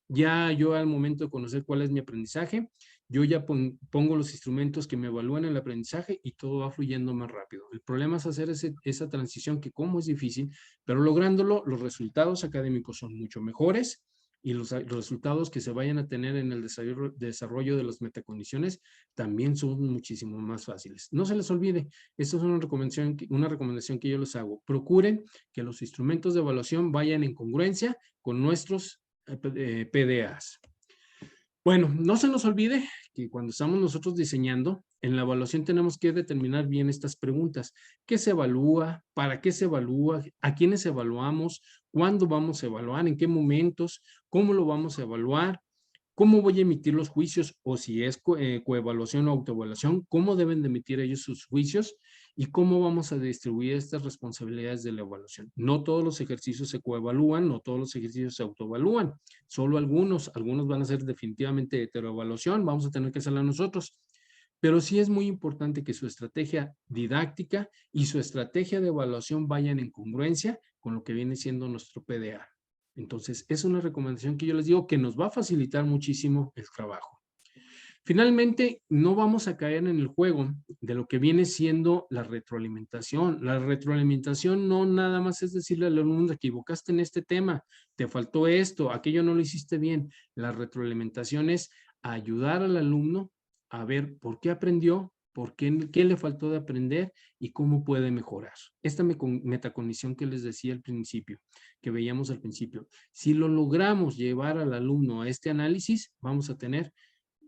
Ya yo al momento de conocer cuál es mi aprendizaje, yo ya pongo los instrumentos que me evalúan el aprendizaje y todo va fluyendo más rápido. El problema es hacer esa transición que como es difícil, pero lográndolo, los resultados académicos son mucho mejores y los resultados que se vayan a tener en el desarrollo de las metacondiciones también son muchísimo más fáciles. No se les olvide, esta es una recomendación que yo les hago. Procuren que los instrumentos de evaluación vayan en congruencia con nuestros PDAs. Bueno, no se nos olvide que cuando estamos nosotros diseñando, en la evaluación tenemos que determinar bien estas preguntas. ¿Qué se evalúa? ¿Para qué se evalúa? ¿A quiénes evaluamos? ¿Cuándo vamos a evaluar? ¿En qué momentos? ¿Cómo lo vamos a evaluar? cómo voy a emitir los juicios, o si es coevaluación o autoevaluación, cómo deben de emitir ellos sus juicios y cómo vamos a distribuir estas responsabilidades de la evaluación. No todos los ejercicios se coevalúan, no todos los ejercicios se autoevalúan, solo algunos van a ser definitivamente heteroevaluación, vamos a tener que hacerla nosotros. Pero sí es muy importante que su estrategia didáctica y su estrategia de evaluación vayan en congruencia con lo que viene siendo nuestro PDA. Entonces, es una recomendación que yo les digo que nos va a facilitar muchísimo el trabajo. Finalmente, no vamos a caer en el juego de lo que viene siendo la retroalimentación. La retroalimentación no nada más es decirle al alumno, te equivocaste en este tema, te faltó esto, aquello no lo hiciste bien. La retroalimentación es ayudar al alumno a ver por qué aprendió, qué le faltó de aprender y cómo puede mejorar. Esta metacognición que les decía al principio, que veíamos al principio, si lo logramos llevar al alumno a este análisis, vamos a tener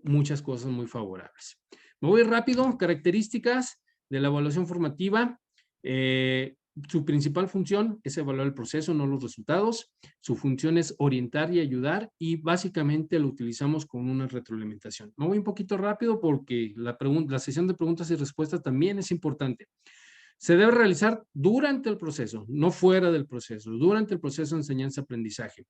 muchas cosas muy favorables. Me voy rápido. Características de la evaluación formativa. Su principal función es evaluar el proceso, no los resultados. Su función es orientar y ayudar, y básicamente lo utilizamos con una retroalimentación. Me voy un poquito rápido porque la sesión de preguntas y respuestas también es importante. Se debe realizar durante el proceso, no fuera del proceso, durante el proceso de enseñanza-aprendizaje.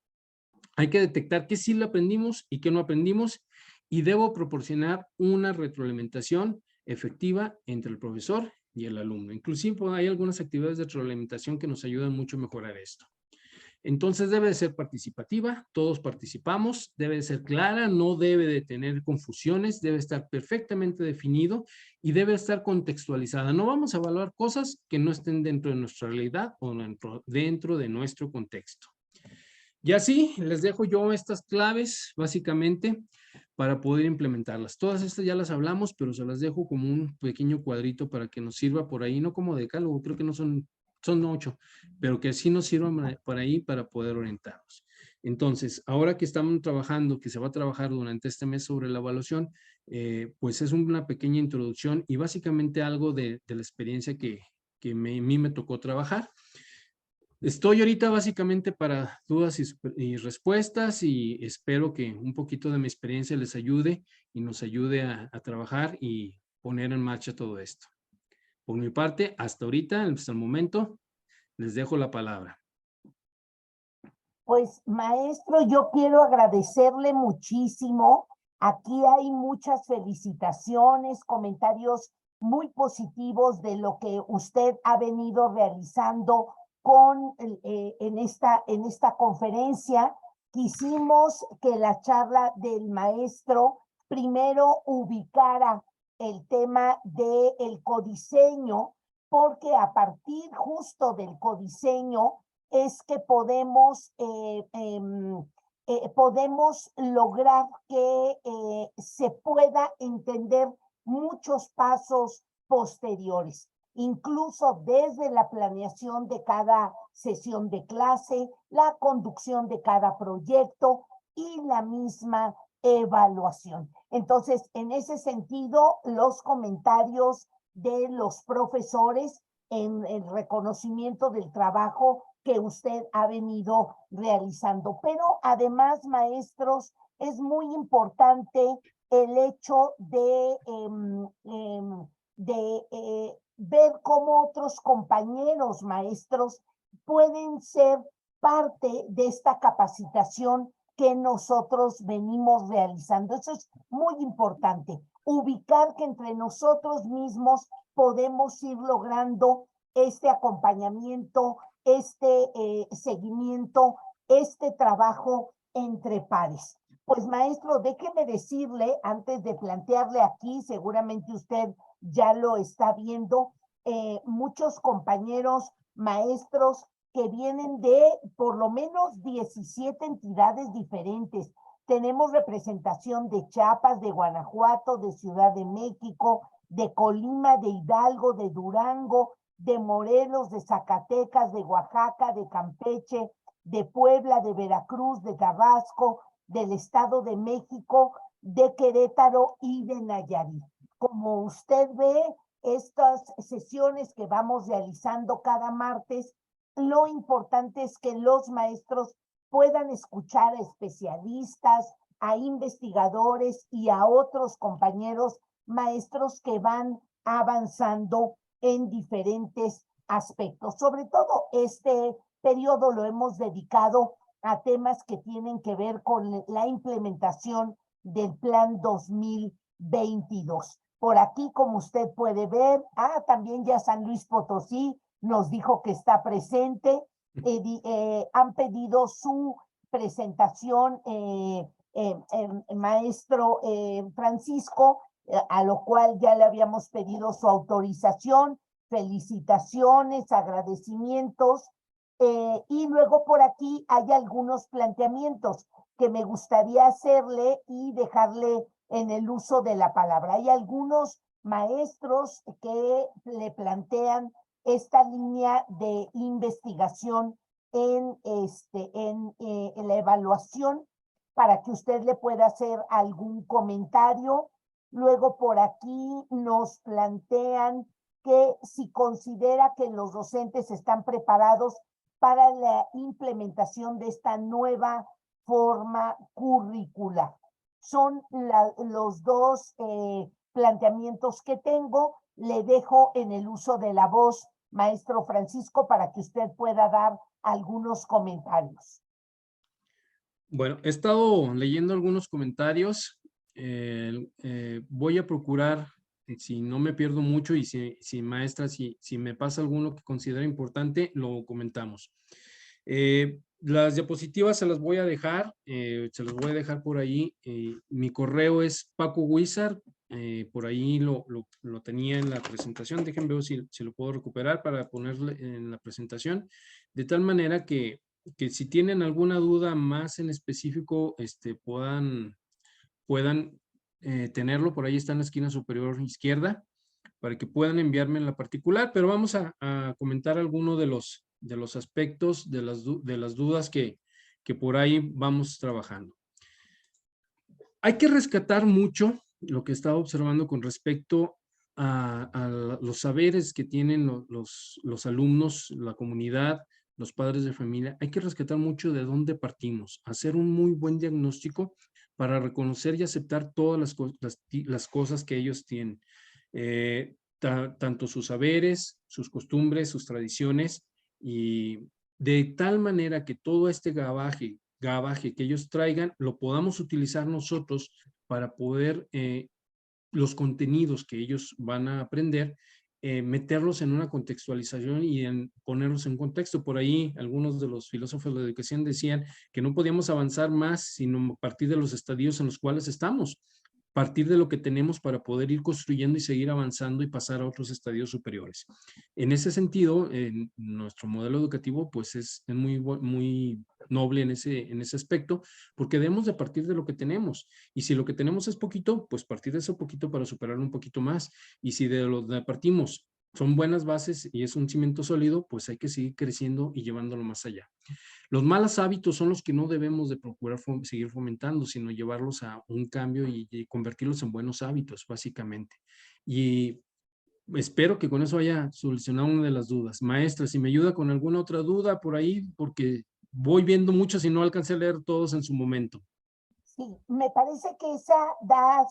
Hay que detectar qué sí lo aprendimos y qué no aprendimos, y debo proporcionar una retroalimentación efectiva entre el profesor y el alumno. Inclusive hay algunas actividades de retroalimentación que nos ayudan mucho a mejorar esto. Entonces debe de ser participativa, todos participamos, debe de ser clara, no debe de tener confusiones, debe estar perfectamente definido y debe estar contextualizada. No vamos a evaluar cosas que no estén dentro de nuestra realidad o dentro de nuestro contexto. Y así les dejo yo estas claves básicamente para poder implementarlas. Todas estas ya las hablamos, pero se las dejo como un pequeño cuadrito para que nos sirva por ahí, no como decálogo, creo que no son 8, pero que sí nos sirvan por ahí para poder orientarnos. Entonces, ahora que estamos trabajando, que se va a trabajar durante este mes sobre la evaluación, pues es una pequeña introducción y básicamente algo de la experiencia que a mí me tocó trabajar. Estoy ahorita básicamente para dudas y respuestas, y espero que un poquito de mi experiencia les ayude y nos ayude a trabajar y poner en marcha todo esto. Por mi parte, hasta ahorita, hasta el momento, les dejo la palabra. Pues, maestro, yo quiero agradecerle muchísimo. Aquí hay muchas felicitaciones, comentarios muy positivos de lo que usted ha venido realizando en esta conferencia. Quisimos que la charla del maestro primero ubicara el tema del codiseño, porque a partir justo del codiseño es que podemos lograr que se pueda entender muchos pasos posteriores, incluso desde la planeación de cada sesión de clase, la conducción de cada proyecto y la misma evaluación. Entonces, en ese sentido, los comentarios de los profesores en el reconocimiento del trabajo que usted ha venido realizando. Pero además, maestros, es muy importante el hecho de ver cómo otros compañeros maestros pueden ser parte de esta capacitación que nosotros venimos realizando. Eso es muy importante, ubicar que entre nosotros mismos podemos ir logrando este acompañamiento, este seguimiento, este trabajo entre pares. Pues, maestro, déjeme decirle, antes de plantearle aquí, seguramente usted ya lo está viendo, muchos compañeros maestros que vienen de por lo menos 17 entidades diferentes. Tenemos representación de Chiapas, de Guanajuato, de Ciudad de México, de Colima, de Hidalgo, de Durango, de Morelos, de Zacatecas, de Oaxaca, de Campeche, de Puebla, de Veracruz, de Tabasco, del Estado de México, de Querétaro y de Nayarit. Como usted ve, estas sesiones que vamos realizando cada martes, lo importante es que los maestros puedan escuchar a especialistas, a investigadores y a otros compañeros maestros que van avanzando en diferentes aspectos. Sobre todo este periodo lo hemos dedicado a temas que tienen que ver con la implementación del Plan 2022. Por aquí, como usted puede ver, también ya San Luis Potosí nos dijo que está presente. Han pedido su presentación, maestro Francisco, a lo cual ya le habíamos pedido su autorización. Felicitaciones, agradecimientos. Y luego por aquí hay algunos planteamientos que me gustaría hacerle y dejarle en el uso de la palabra. Hay algunos maestros que le plantean esta línea de investigación en la evaluación para que usted le pueda hacer algún comentario. Luego por aquí nos plantean que si considera que los docentes están preparados para la implementación de esta nueva forma curricular. Son los dos planteamientos que tengo. Le dejo en el uso de la voz, maestro Francisco, para que usted pueda dar algunos comentarios. Bueno, he estado leyendo algunos comentarios. Voy a procurar, si no me pierdo mucho y si maestra, si me pasa alguno que considera importante, lo comentamos. Las diapositivas se las voy a dejar, por ahí. Mi correo es Paco Huizar, por ahí lo tenía en la presentación. Déjenme ver si lo puedo recuperar para ponerle en la presentación, de tal manera que si tienen alguna duda más en específico, puedan tenerlo. Por ahí está en la esquina superior izquierda, para que puedan enviarme en la particular, pero vamos a comentar algunos de los aspectos, de las dudas que por ahí vamos trabajando. Hay que rescatar mucho lo que estaba observando con respecto a los saberes que tienen los alumnos, la comunidad, los padres de familia. Hay que rescatar mucho de dónde partimos, hacer un muy buen diagnóstico para reconocer y aceptar todas las cosas que ellos tienen. Tanto sus saberes, sus costumbres, sus tradiciones, y de tal manera que todo este gabaje que ellos traigan, lo podamos utilizar nosotros para poder, los contenidos que ellos van a aprender, meterlos en una contextualización y ponerlos en contexto. Por ahí algunos de los filósofos de la educación decían que no podíamos avanzar más sino a partir de los estadios en los cuales estamos, partir de lo que tenemos para poder ir construyendo y seguir avanzando y pasar a otros estadios superiores. En ese sentido, nuestro modelo educativo pues es muy noble en ese aspecto, porque debemos de partir de lo que tenemos. Y si lo que tenemos es poquito, pues partir de eso poquito para superarlo un poquito más. Y si de lo que partimos son buenas bases y es un cimiento sólido, pues hay que seguir creciendo y llevándolo más allá. Los malos hábitos son los que no debemos de procurar seguir fomentando, sino llevarlos a un cambio y convertirlos en buenos hábitos, básicamente. Y espero que con eso haya solucionado una de las dudas. Maestra, si me ayuda con alguna otra duda por ahí, porque voy viendo muchos y no alcancé a leer todos en su momento. Sí, me parece que esa da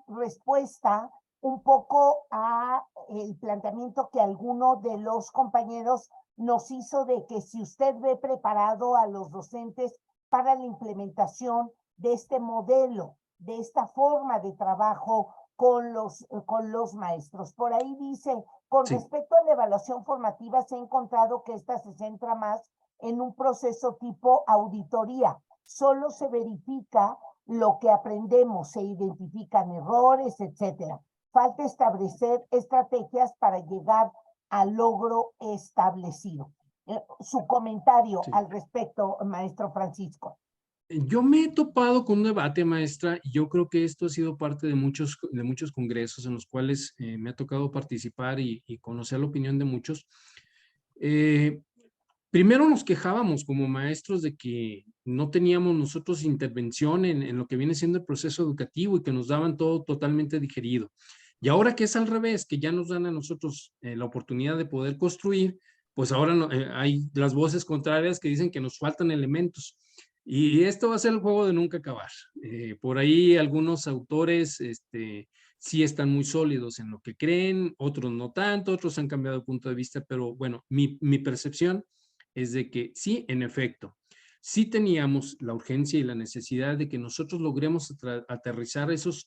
respuesta un poco a el planteamiento que alguno de los compañeros nos hizo de que si usted ve preparado a los docentes para la implementación de este modelo, de esta forma de trabajo con los maestros. Por ahí dice, con respecto a la evaluación formativa, se ha encontrado que esta se centra más en un proceso tipo auditoría. Solo se verifica lo que aprendemos, se identifican errores, etcétera. Falta establecer estrategias para llegar al logro establecido. Su comentario al respecto, maestro Francisco. Yo me he topado con un debate, maestra, y yo creo que esto ha sido parte de muchos congresos en los cuales me ha tocado participar y conocer la opinión de muchos. Primero nos quejábamos como maestros de que no teníamos nosotros intervención en lo que viene siendo el proceso educativo y que nos daban todo totalmente digerido. Y ahora que es al revés, que ya nos dan a nosotros la oportunidad de poder construir, pues ahora hay las voces contrarias que dicen que nos faltan elementos. Y esto va a ser el juego de nunca acabar. Por ahí algunos autores sí están muy sólidos en lo que creen, otros no tanto, otros han cambiado de punto de vista, pero bueno, mi percepción es de que sí, en efecto, sí teníamos la urgencia y la necesidad de que nosotros logremos aterrizar esos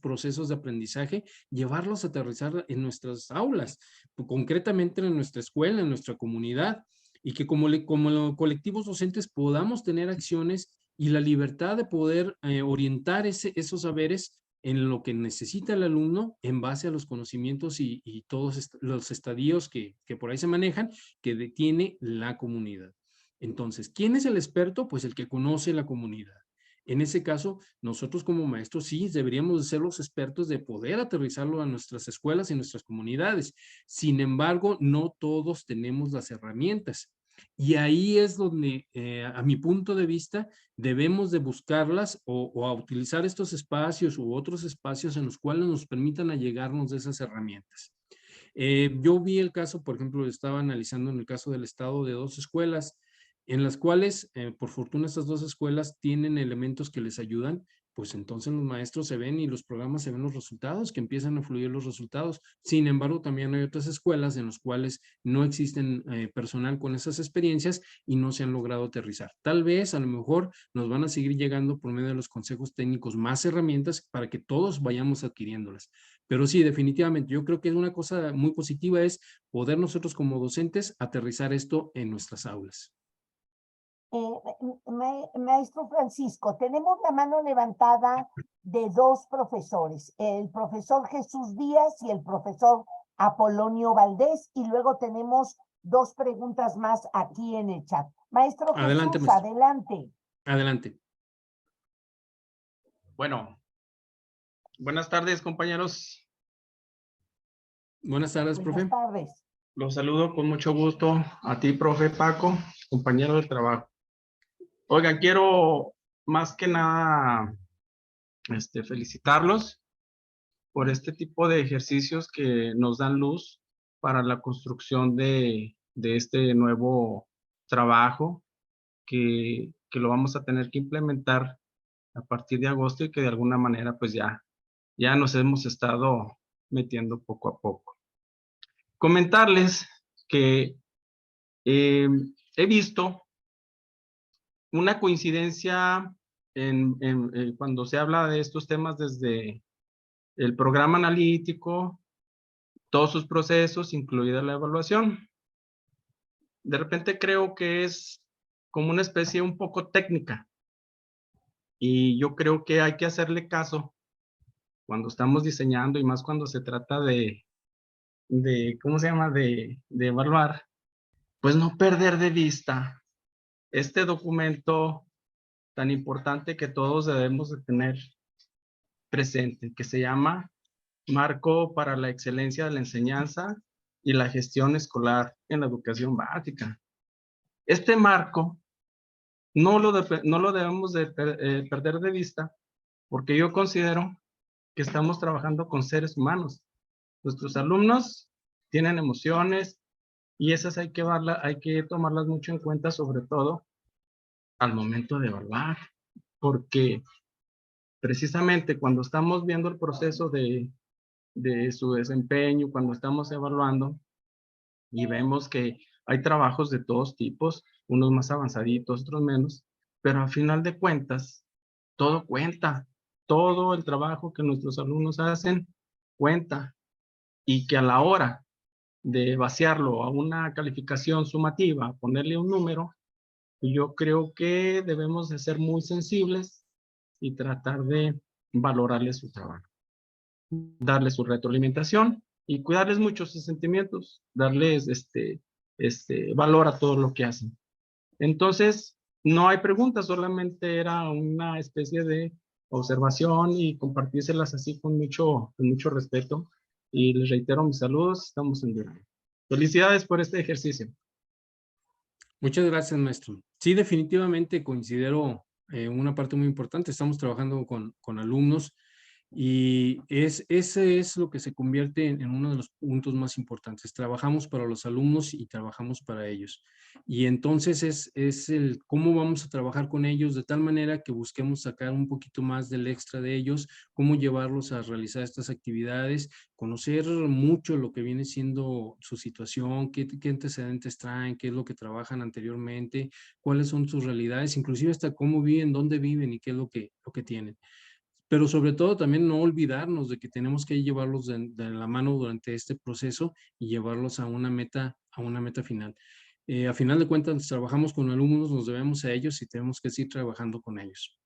procesos de aprendizaje, llevarlos a aterrizar en nuestras aulas, concretamente en nuestra escuela, en nuestra comunidad, y que como colectivos docentes podamos tener acciones y la libertad de poder orientar esos saberes en lo que necesita el alumno en base a los conocimientos y todos los estadios que por ahí se manejan, que tiene la comunidad. Entonces, ¿quién es el experto? Pues el que conoce la comunidad. En ese caso, nosotros como maestros sí deberíamos de ser los expertos de poder aterrizarlo a nuestras escuelas y nuestras comunidades. Sin embargo, no todos tenemos las herramientas. Y ahí es donde, a mi punto de vista, debemos de buscarlas o a utilizar estos espacios u otros espacios en los cuales nos permitan allegarnos de esas herramientas. Yo vi el caso, por ejemplo, estaba analizando en el caso del estado de 2 escuelas, en las cuales, por fortuna, estas 2 escuelas tienen elementos que les ayudan, pues entonces los maestros se ven y los programas se ven los resultados, que empiezan a fluir los resultados. Sin embargo, también hay otras escuelas en las cuales no existen personal con esas experiencias y no se han logrado aterrizar. Tal vez, a lo mejor, nos van a seguir llegando por medio de los consejos técnicos más herramientas para que todos vayamos adquiriéndolas. Pero sí, definitivamente, yo creo que una cosa muy positiva es poder nosotros como docentes aterrizar esto en nuestras aulas. Maestro Francisco, tenemos la mano levantada de 2 profesores, el profesor Jesús Díaz y el profesor Apolonio Valdés, y luego tenemos 2 preguntas más aquí en el chat. Maestro Adelante, Jesús, maestro. adelante. Adelante. Bueno, buenas tardes, compañeros. Buenas tardes, profe. Buenas tardes. Los saludo con mucho gusto a ti, profe Paco, compañero del trabajo. Oigan, quiero más que nada felicitarlos por este tipo de ejercicios que nos dan luz para la construcción de este nuevo trabajo que lo vamos a tener que implementar a partir de agosto y que de alguna manera pues ya nos hemos estado metiendo poco a poco. Comentarles que he visto una coincidencia cuando se habla de estos temas desde el programa analítico, todos sus procesos, incluida la evaluación. De repente creo que es como una especie un poco técnica y yo creo que hay que hacerle caso cuando estamos diseñando y más cuando se trata de ¿cómo se llama? De evaluar, pues no perder de vista este documento tan importante que todos debemos de tener presente, que se llama Marco para la Excelencia de la Enseñanza y la Gestión Escolar en la Educación Básica. Este marco no lo debemos de perder de vista porque yo considero que estamos trabajando con seres humanos. Nuestros alumnos tienen emociones y esas hay que tomarlas mucho en cuenta, sobre todo al momento de evaluar, porque precisamente cuando estamos viendo el proceso de su desempeño, cuando estamos evaluando y vemos que hay trabajos de todos tipos, unos más avanzaditos, otros menos, pero al final de cuentas, todo cuenta, todo el trabajo que nuestros alumnos hacen cuenta y que a la hora de vaciarlo a una calificación sumativa, ponerle un número, yo creo que debemos de ser muy sensibles y tratar de valorarles su trabajo, darles su retroalimentación y cuidarles mucho sus sentimientos, darles valor a todo lo que hacen. Entonces, no hay preguntas, solamente era una especie de observación y compartírselas así con mucho respeto. Y les reitero mis saludos, estamos en Durango. Felicidades por este ejercicio. Muchas gracias, maestro. Sí, definitivamente considero una parte muy importante. Estamos trabajando con alumnos Y ese es lo que se convierte en uno de los puntos más importantes. Trabajamos para los alumnos y trabajamos para ellos. Y entonces es el cómo vamos a trabajar con ellos de tal manera que busquemos sacar un poquito más del extra de ellos, cómo llevarlos a realizar estas actividades, conocer mucho lo que viene siendo su situación, qué antecedentes traen, qué es lo que trabajan anteriormente, cuáles son sus realidades, inclusive hasta cómo viven, dónde viven y qué es lo que tienen. Pero sobre todo también no olvidarnos de que tenemos que llevarlos de la mano durante este proceso y llevarlos a una meta final. A final de cuentas, trabajamos con alumnos, nos debemos a ellos y tenemos que seguir trabajando con ellos.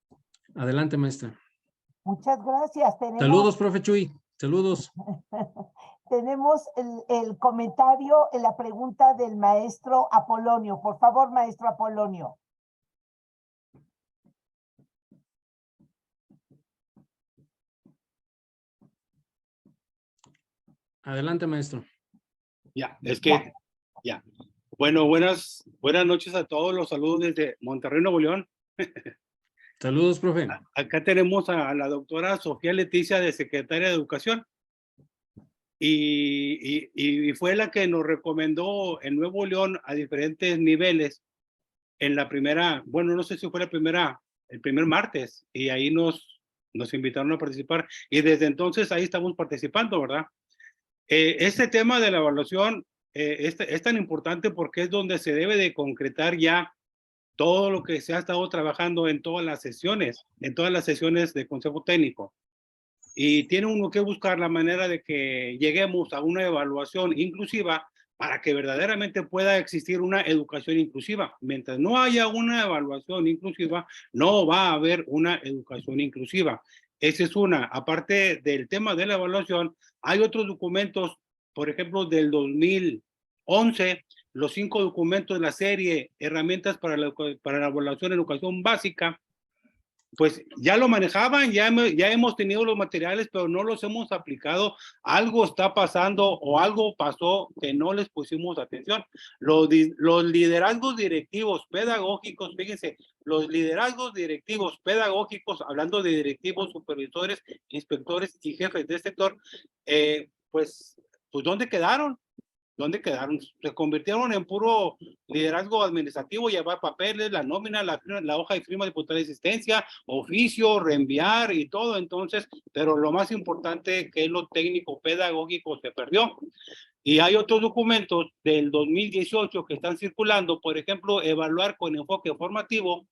Adelante, maestra. Muchas gracias. Tenemos, Saludos, profe Chuy. Saludos. tenemos el comentario, la pregunta del maestro Apolonio. Por favor, maestro Apolonio. Adelante, maestro. Ya, es que, ya. Bueno, buenas noches a todos. Los saludos desde Monterrey, Nuevo León. Saludos, profe. Acá tenemos a la doctora Sofía Leticia, de Secretaria de Educación. Y fue la que nos recomendó en Nuevo León a diferentes niveles en la primera, bueno, no sé si fue el primer martes, y ahí nos invitaron a participar. Y desde entonces ahí estamos participando, ¿verdad? Este tema de la evaluación es tan importante porque es donde se debe de concretar ya todo lo que se ha estado trabajando en todas las sesiones de Consejo Técnico. Y tiene uno que buscar la manera de que lleguemos a una evaluación inclusiva para que verdaderamente pueda existir una educación inclusiva. Mientras no haya una evaluación inclusiva, no va a haber una educación inclusiva. Esa es una. Aparte del tema de la evaluación, hay otros documentos, por ejemplo, del 2011, los 5 documentos de la serie Herramientas para la evaluación en educación básica, pues ya lo manejaban, ya hemos tenido los materiales, pero no los hemos aplicado. Algo está pasando o algo pasó que no les pusimos atención. Los liderazgos directivos pedagógicos, fíjense, los liderazgos directivos pedagógicos, hablando de directivos, supervisores, inspectores y jefes de sector, pues ¿dónde quedaron? ¿Dónde quedaron? Se convirtieron en puro liderazgo administrativo, llevar papeles, la nómina, la hoja de firma de puntual de asistencia, oficio, reenviar y todo. Entonces, pero lo más importante, que es lo técnico pedagógico, se perdió. Y hay otros documentos del 2018 que están circulando, por ejemplo, evaluar con enfoque formativo,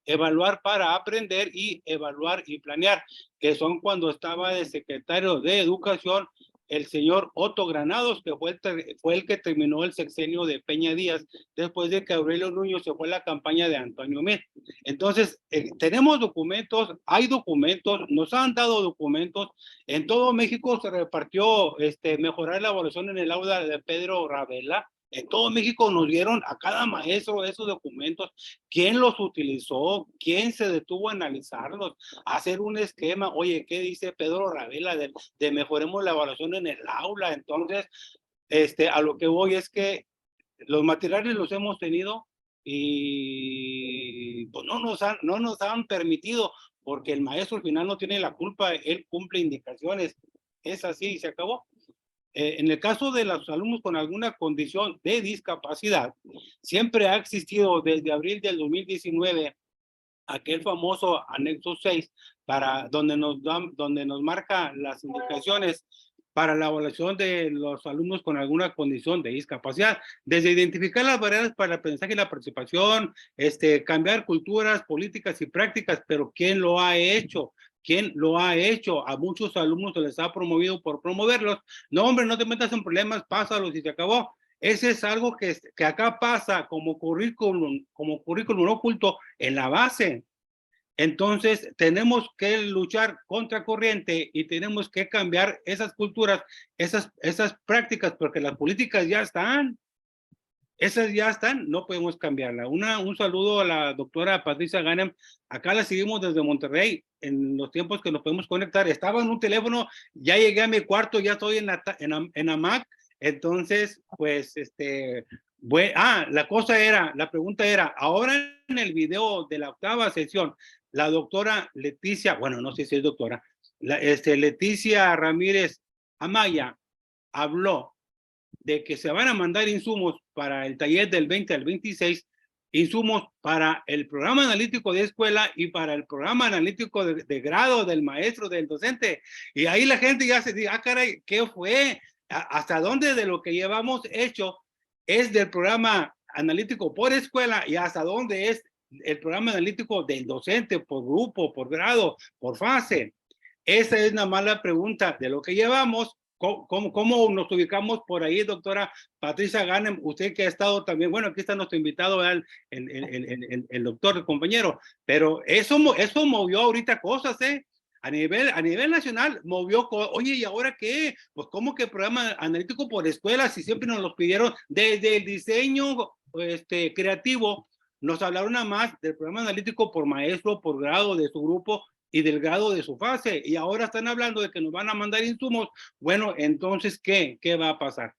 evaluar para aprender y evaluar y planear, que son cuando estaba de secretario de Educación el señor Otto Granados, que fue el que terminó el sexenio de Peña Díaz, después de que Aurelio Nuño se fue a la campaña de Antonio Meade. Entonces, tenemos documentos, hay documentos, nos han dado documentos. En todo México se repartió mejorar la evaluación en el aula de Pedro Ravela. En todo México nos dieron a cada maestro esos documentos, quién los utilizó, quién se detuvo a analizarlos, a hacer un esquema. Oye, ¿qué dice Pedro Ravela de mejoremos la evaluación en el aula? Entonces, a lo que voy es que los materiales los hemos tenido y pues no nos han permitido, porque el maestro al final no tiene la culpa, él cumple indicaciones. Es así y se acabó. En el caso de los alumnos con alguna condición de discapacidad, siempre ha existido desde abril del 2019 aquel famoso anexo 6 donde nos marca las indicaciones para la evaluación de los alumnos con alguna condición de discapacidad, desde identificar las barreras para el aprendizaje y la participación, cambiar culturas, políticas y prácticas. Pero ¿quién lo ha hecho? ¿Quién lo ha hecho? A muchos alumnos se les ha promovido por promoverlos. No, hombre, no te metas en problemas, pásalos y se acabó. Ese es algo que acá pasa como currículum oculto en la base. Entonces, tenemos que luchar contra corriente y tenemos que cambiar esas culturas, esas prácticas, porque las políticas ya están. Esas ya están, no podemos cambiarla. Un saludo a la doctora Patricia Ganem. Acá la seguimos desde Monterrey, en los tiempos que nos podemos conectar. Estaba en un teléfono, ya llegué a mi cuarto, ya estoy en AMAC. Entonces, pues, la pregunta era, ahora en el video de la 8ª sesión, la doctora Leticia, bueno, no sé si es doctora, Leticia Ramírez Amaya habló de que se van a mandar insumos para el taller del 20 al 26, insumos para el programa analítico de escuela y para el programa analítico de grado del maestro, del docente. Y ahí la gente ya se dice, ah, caray, ¿qué fue? ¿Hasta dónde de lo que llevamos hecho es del programa analítico por escuela y hasta dónde es el programa analítico del docente por grupo, por grado, por fase? Esa es una mala pregunta de lo que llevamos. ¿Cómo nos ubicamos por ahí, doctora Patricia Ganem? Usted que ha estado también, bueno, aquí está nuestro invitado, el doctor, el compañero, pero eso movió ahorita cosas, ¿eh? A nivel nacional movió, oye, ¿y ahora qué? Pues ¿cómo que programa analítico por escuela? Si siempre nos los pidieron desde el diseño creativo, nos hablaron nada más del programa analítico por maestro, por grado de su grupo y del grado de su fase, y ahora están hablando de que nos van a mandar insumos. Bueno, entonces, ¿qué va a pasar?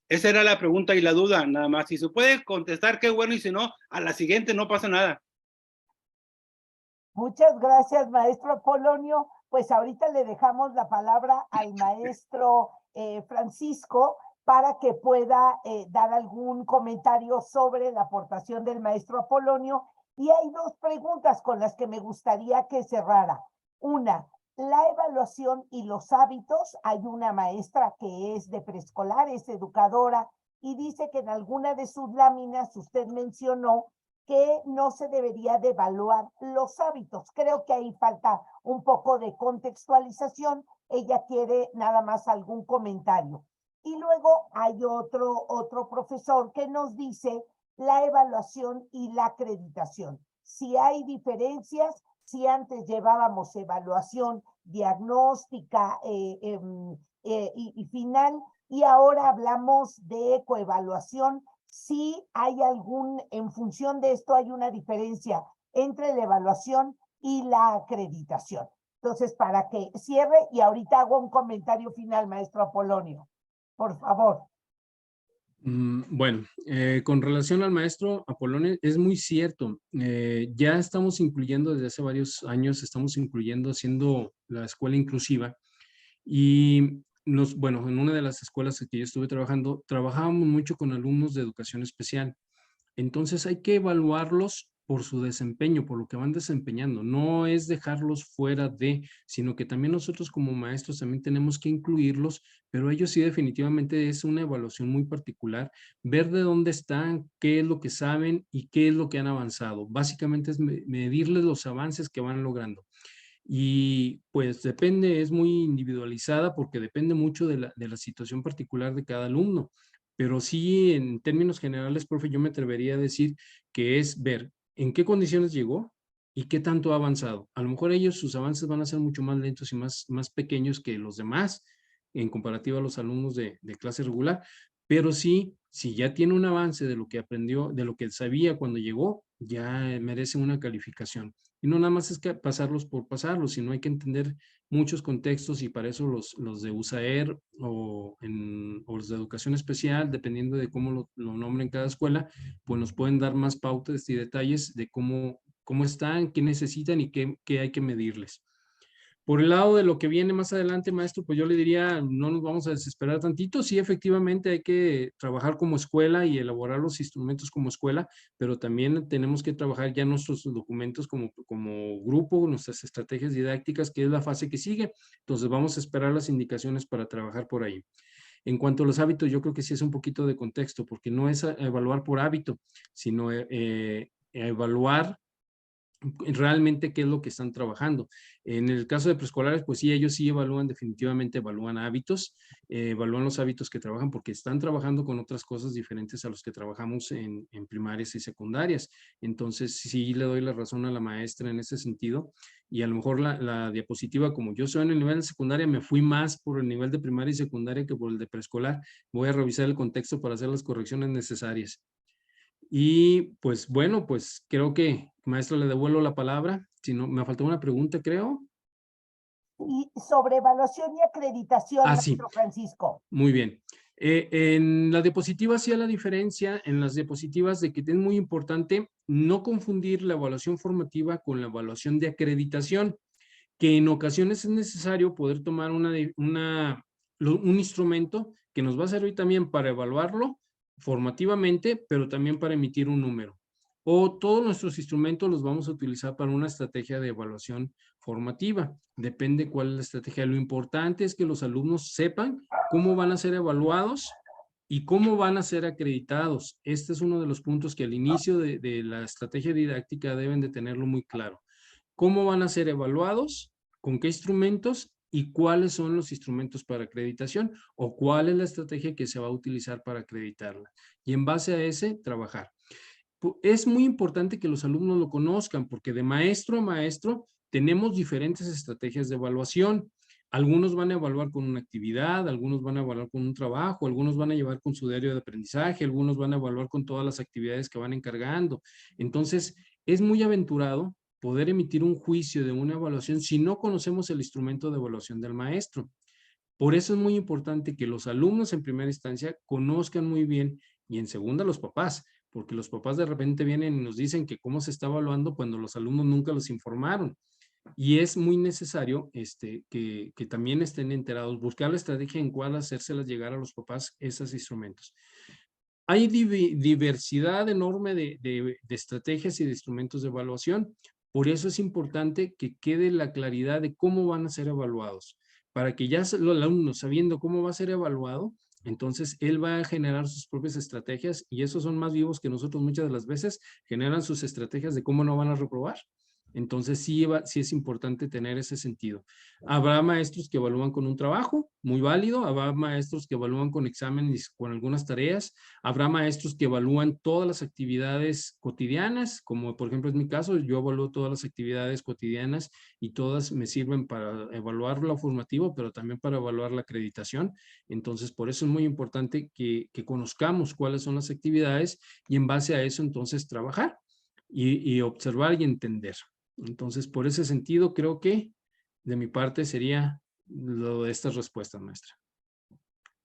Esa era la pregunta y la duda, nada más. Si se puede contestar, qué bueno, y si no, a la siguiente no pasa nada. Muchas gracias, maestro Apolonio. Pues ahorita le dejamos la palabra al maestro Francisco para que pueda dar algún comentario sobre la aportación del maestro Apolonio. Y hay dos preguntas con las que me gustaría que cerrara. Una, la evaluación y los hábitos. Hay una maestra que es de preescolar, es educadora, y dice que en alguna de sus láminas usted mencionó que no se debería de evaluar los hábitos. Creo que ahí falta un poco de contextualización. Ella quiere nada más algún comentario. Y luego hay otro profesor que nos dice la evaluación y la acreditación. Si hay diferencias, si antes llevábamos evaluación diagnóstica y final, y ahora hablamos de ecoevaluación, si hay en función de esto hay una diferencia entre la evaluación y la acreditación. Entonces, para que cierre, y ahorita hago un comentario final, maestro Apolonio, por favor. Bueno, con relación al maestro Apolonio, es muy cierto. Ya estamos incluyendo desde hace varios años, estamos incluyendo, haciendo la escuela inclusiva. Y bueno, en una de las escuelas que yo estuve trabajando, trabajábamos mucho con alumnos de educación especial. Entonces hay que evaluarlos por su desempeño, por lo que van desempeñando. No es dejarlos fuera de, sino que también nosotros como maestros también tenemos que incluirlos, pero ellos sí definitivamente es una evaluación muy particular, ver de dónde están, qué es lo que saben y qué es lo que han avanzado. Básicamente es medirles los avances que van logrando. Y pues depende, es muy individualizada porque depende mucho de la situación particular de cada alumno. Pero sí, en términos generales, profe, yo me atrevería a decir que es ver en qué condiciones llegó y qué tanto ha avanzado. A lo mejor ellos, sus avances van a ser mucho más lentos y más pequeños que los demás en comparativa a los alumnos de clase regular. Pero sí, si ya tiene un avance de lo que aprendió, de lo que sabía cuando llegó, ya merece una calificación. Y no nada más es que pasarlos por pasarlos, sino hay que entender muchos contextos y para eso los de USAER o los de educación especial, dependiendo de cómo lo nombren cada escuela, pues nos pueden dar más pautas y detalles de cómo están, qué necesitan y qué hay que medirles. Por el lado de lo que viene más adelante, maestro, pues yo le diría, no nos vamos a desesperar tantito. Sí, efectivamente hay que trabajar como escuela y elaborar los instrumentos como escuela, pero también tenemos que trabajar ya nuestros documentos como grupo, nuestras estrategias didácticas, que es la fase que sigue. Entonces vamos a esperar las indicaciones para trabajar por ahí. En cuanto a los hábitos, yo creo que sí es un poquito de contexto, porque no es evaluar por hábito, sino evaluar realmente qué es lo que están trabajando. En el caso de preescolares, pues sí, ellos sí definitivamente evalúan hábitos, evalúan los hábitos que trabajan porque están trabajando con otras cosas diferentes a los que trabajamos en primarias y secundarias. Entonces, sí le doy la razón a la maestra en ese sentido. Y a lo mejor la diapositiva, como yo soy en el nivel de secundaria, me fui más por el nivel de primaria y secundaria que por el de preescolar. Voy a revisar el contexto para hacer las correcciones necesarias. Y pues bueno, pues creo que, maestro, le devuelvo la palabra. Si no, me faltó una pregunta, creo. Y sobre evaluación y acreditación, maestro Sí. Francisco. Muy bien. En la diapositiva hacía la diferencia en las diapositivas de que es muy importante no confundir la evaluación formativa con la evaluación de acreditación. que en ocasiones es necesario poder tomar un instrumento que nos va a servir también para evaluarlo formativamente, pero también para emitir un número. O todos nuestros instrumentos los vamos a utilizar para una estrategia de evaluación formativa. Depende cuál es la estrategia. Lo importante es que los alumnos sepan cómo van a ser evaluados y cómo van a ser acreditados. Este es uno de los puntos que al inicio de la estrategia didáctica deben de tenerlo muy claro. ¿Cómo van a ser evaluados? ¿Con qué instrumentos? ¿Y cuáles son los instrumentos para acreditación? ¿O cuál es la estrategia que se va a utilizar para acreditarla? Y en base a ese, trabajar. Es muy importante que los alumnos lo conozcan porque de maestro a maestro tenemos diferentes estrategias de evaluación. Algunos van a evaluar con una actividad, algunos van a evaluar con un trabajo, algunos van a llevar con su diario de aprendizaje, algunos van a evaluar con todas las actividades que van encargando. Entonces, es muy aventurado poder emitir un juicio de una evaluación si no conocemos el instrumento de evaluación del maestro. Por eso es muy importante que los alumnos en primera instancia conozcan muy bien y en segunda los papás, porque los papás de repente vienen y nos dicen que cómo se está evaluando cuando los alumnos nunca los informaron. Y es muy necesario que también estén enterados, buscar la estrategia en cuál hacérselas llegar a los papás esos instrumentos. Hay diversidad enorme de estrategias y de instrumentos de evaluación. Por eso es importante que quede la claridad de cómo van a ser evaluados. Para que ya el alumno, sabiendo cómo va a ser evaluado, entonces él va a generar sus propias estrategias y esos son más vivos que nosotros muchas de las veces, generan sus estrategias de cómo no van a reprobar. Entonces sí es importante tener ese sentido. Habrá maestros que evalúan con un trabajo, muy válido. Habrá maestros que evalúan con exámenes, con algunas tareas. Habrá maestros que evalúan todas las actividades cotidianas, como por ejemplo es mi caso, yo evalúo todas las actividades cotidianas y todas me sirven para evaluar lo formativo, pero también para evaluar la acreditación. Entonces, por eso es muy importante que conozcamos cuáles son las actividades y en base a eso entonces trabajar y observar y entender. Entonces, por ese sentido, creo que de mi parte sería lo de estas respuestas, maestra.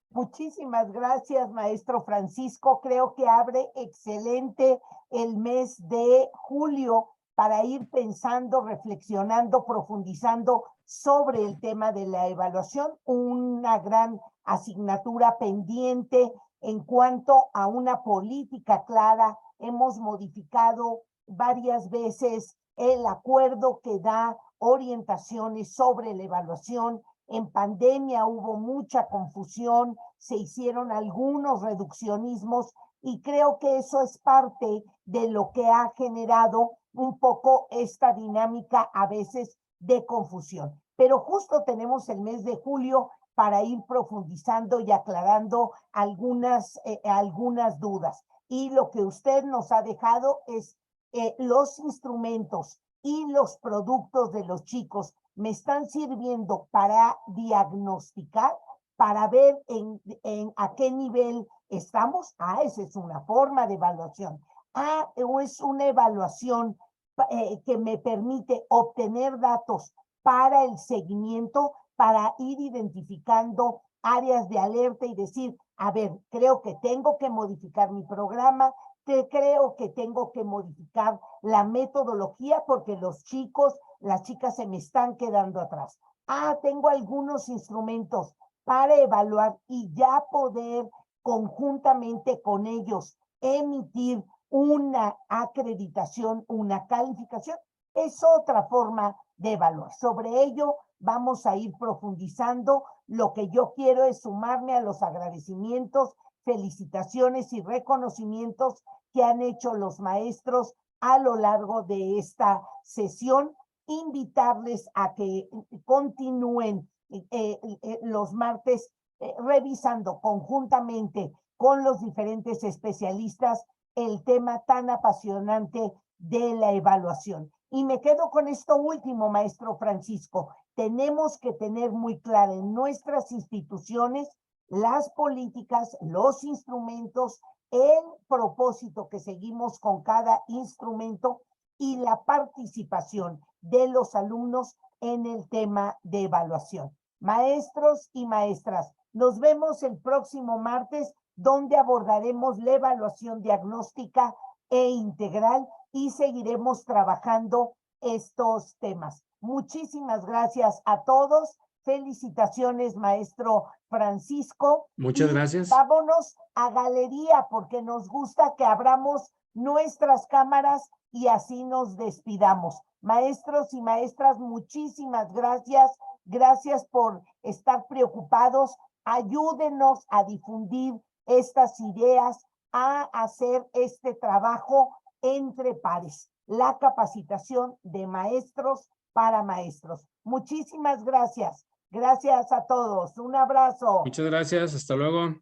Muchísimas gracias, maestro Francisco. Creo que abre excelente el mes de julio para ir pensando, reflexionando, profundizando sobre el tema de la evaluación, una gran asignatura pendiente en cuanto a una política clara. Hemos modificado varias veces el acuerdo que da orientaciones sobre la evaluación. En pandemia hubo mucha confusión, se hicieron algunos reduccionismos y creo que eso es parte de lo que ha generado un poco esta dinámica a veces de confusión. Pero justo tenemos el mes de julio para ir profundizando y aclarando algunas dudas. Y lo que usted nos ha dejado es los instrumentos y los productos de los chicos me están sirviendo para diagnosticar, para ver en a qué nivel estamos. Esa es una forma de evaluación. O es una evaluación que me permite obtener datos para el seguimiento, para ir identificando áreas de alerta y decir, a ver, creo que tengo que modificar mi programa, creo que tengo que modificar la metodología porque los chicos, las chicas se me están quedando atrás. Tengo algunos instrumentos para evaluar y ya poder conjuntamente con ellos emitir una acreditación, una calificación. Es otra forma de evaluar. Sobre ello vamos a ir profundizando. Lo que yo quiero es sumarme a los agradecimientos, felicitaciones y reconocimientos que han hecho los maestros a lo largo de esta sesión. Invitarles a que continúen los martes revisando conjuntamente con los diferentes especialistas el tema tan apasionante de la evaluación. Y me quedo con esto último, maestro Francisco. Tenemos que tener muy claro en nuestras instituciones las políticas, los instrumentos, el propósito que seguimos con cada instrumento y la participación de los alumnos en el tema de evaluación. Maestros y maestras, nos vemos el próximo martes, donde abordaremos la evaluación diagnóstica e integral y seguiremos trabajando estos temas. Muchísimas gracias a todos. Felicitaciones, maestro Francisco. Muchas Y gracias. vámonos a galería porque nos gusta que abramos nuestras cámaras y así nos despidamos. Maestros y maestras, muchísimas gracias. Gracias por estar preocupados. Ayúdenos a difundir estas ideas, a hacer este trabajo entre pares, la capacitación de maestros para maestros. Muchísimas gracias. Gracias a todos. Un abrazo. Muchas gracias. Hasta luego.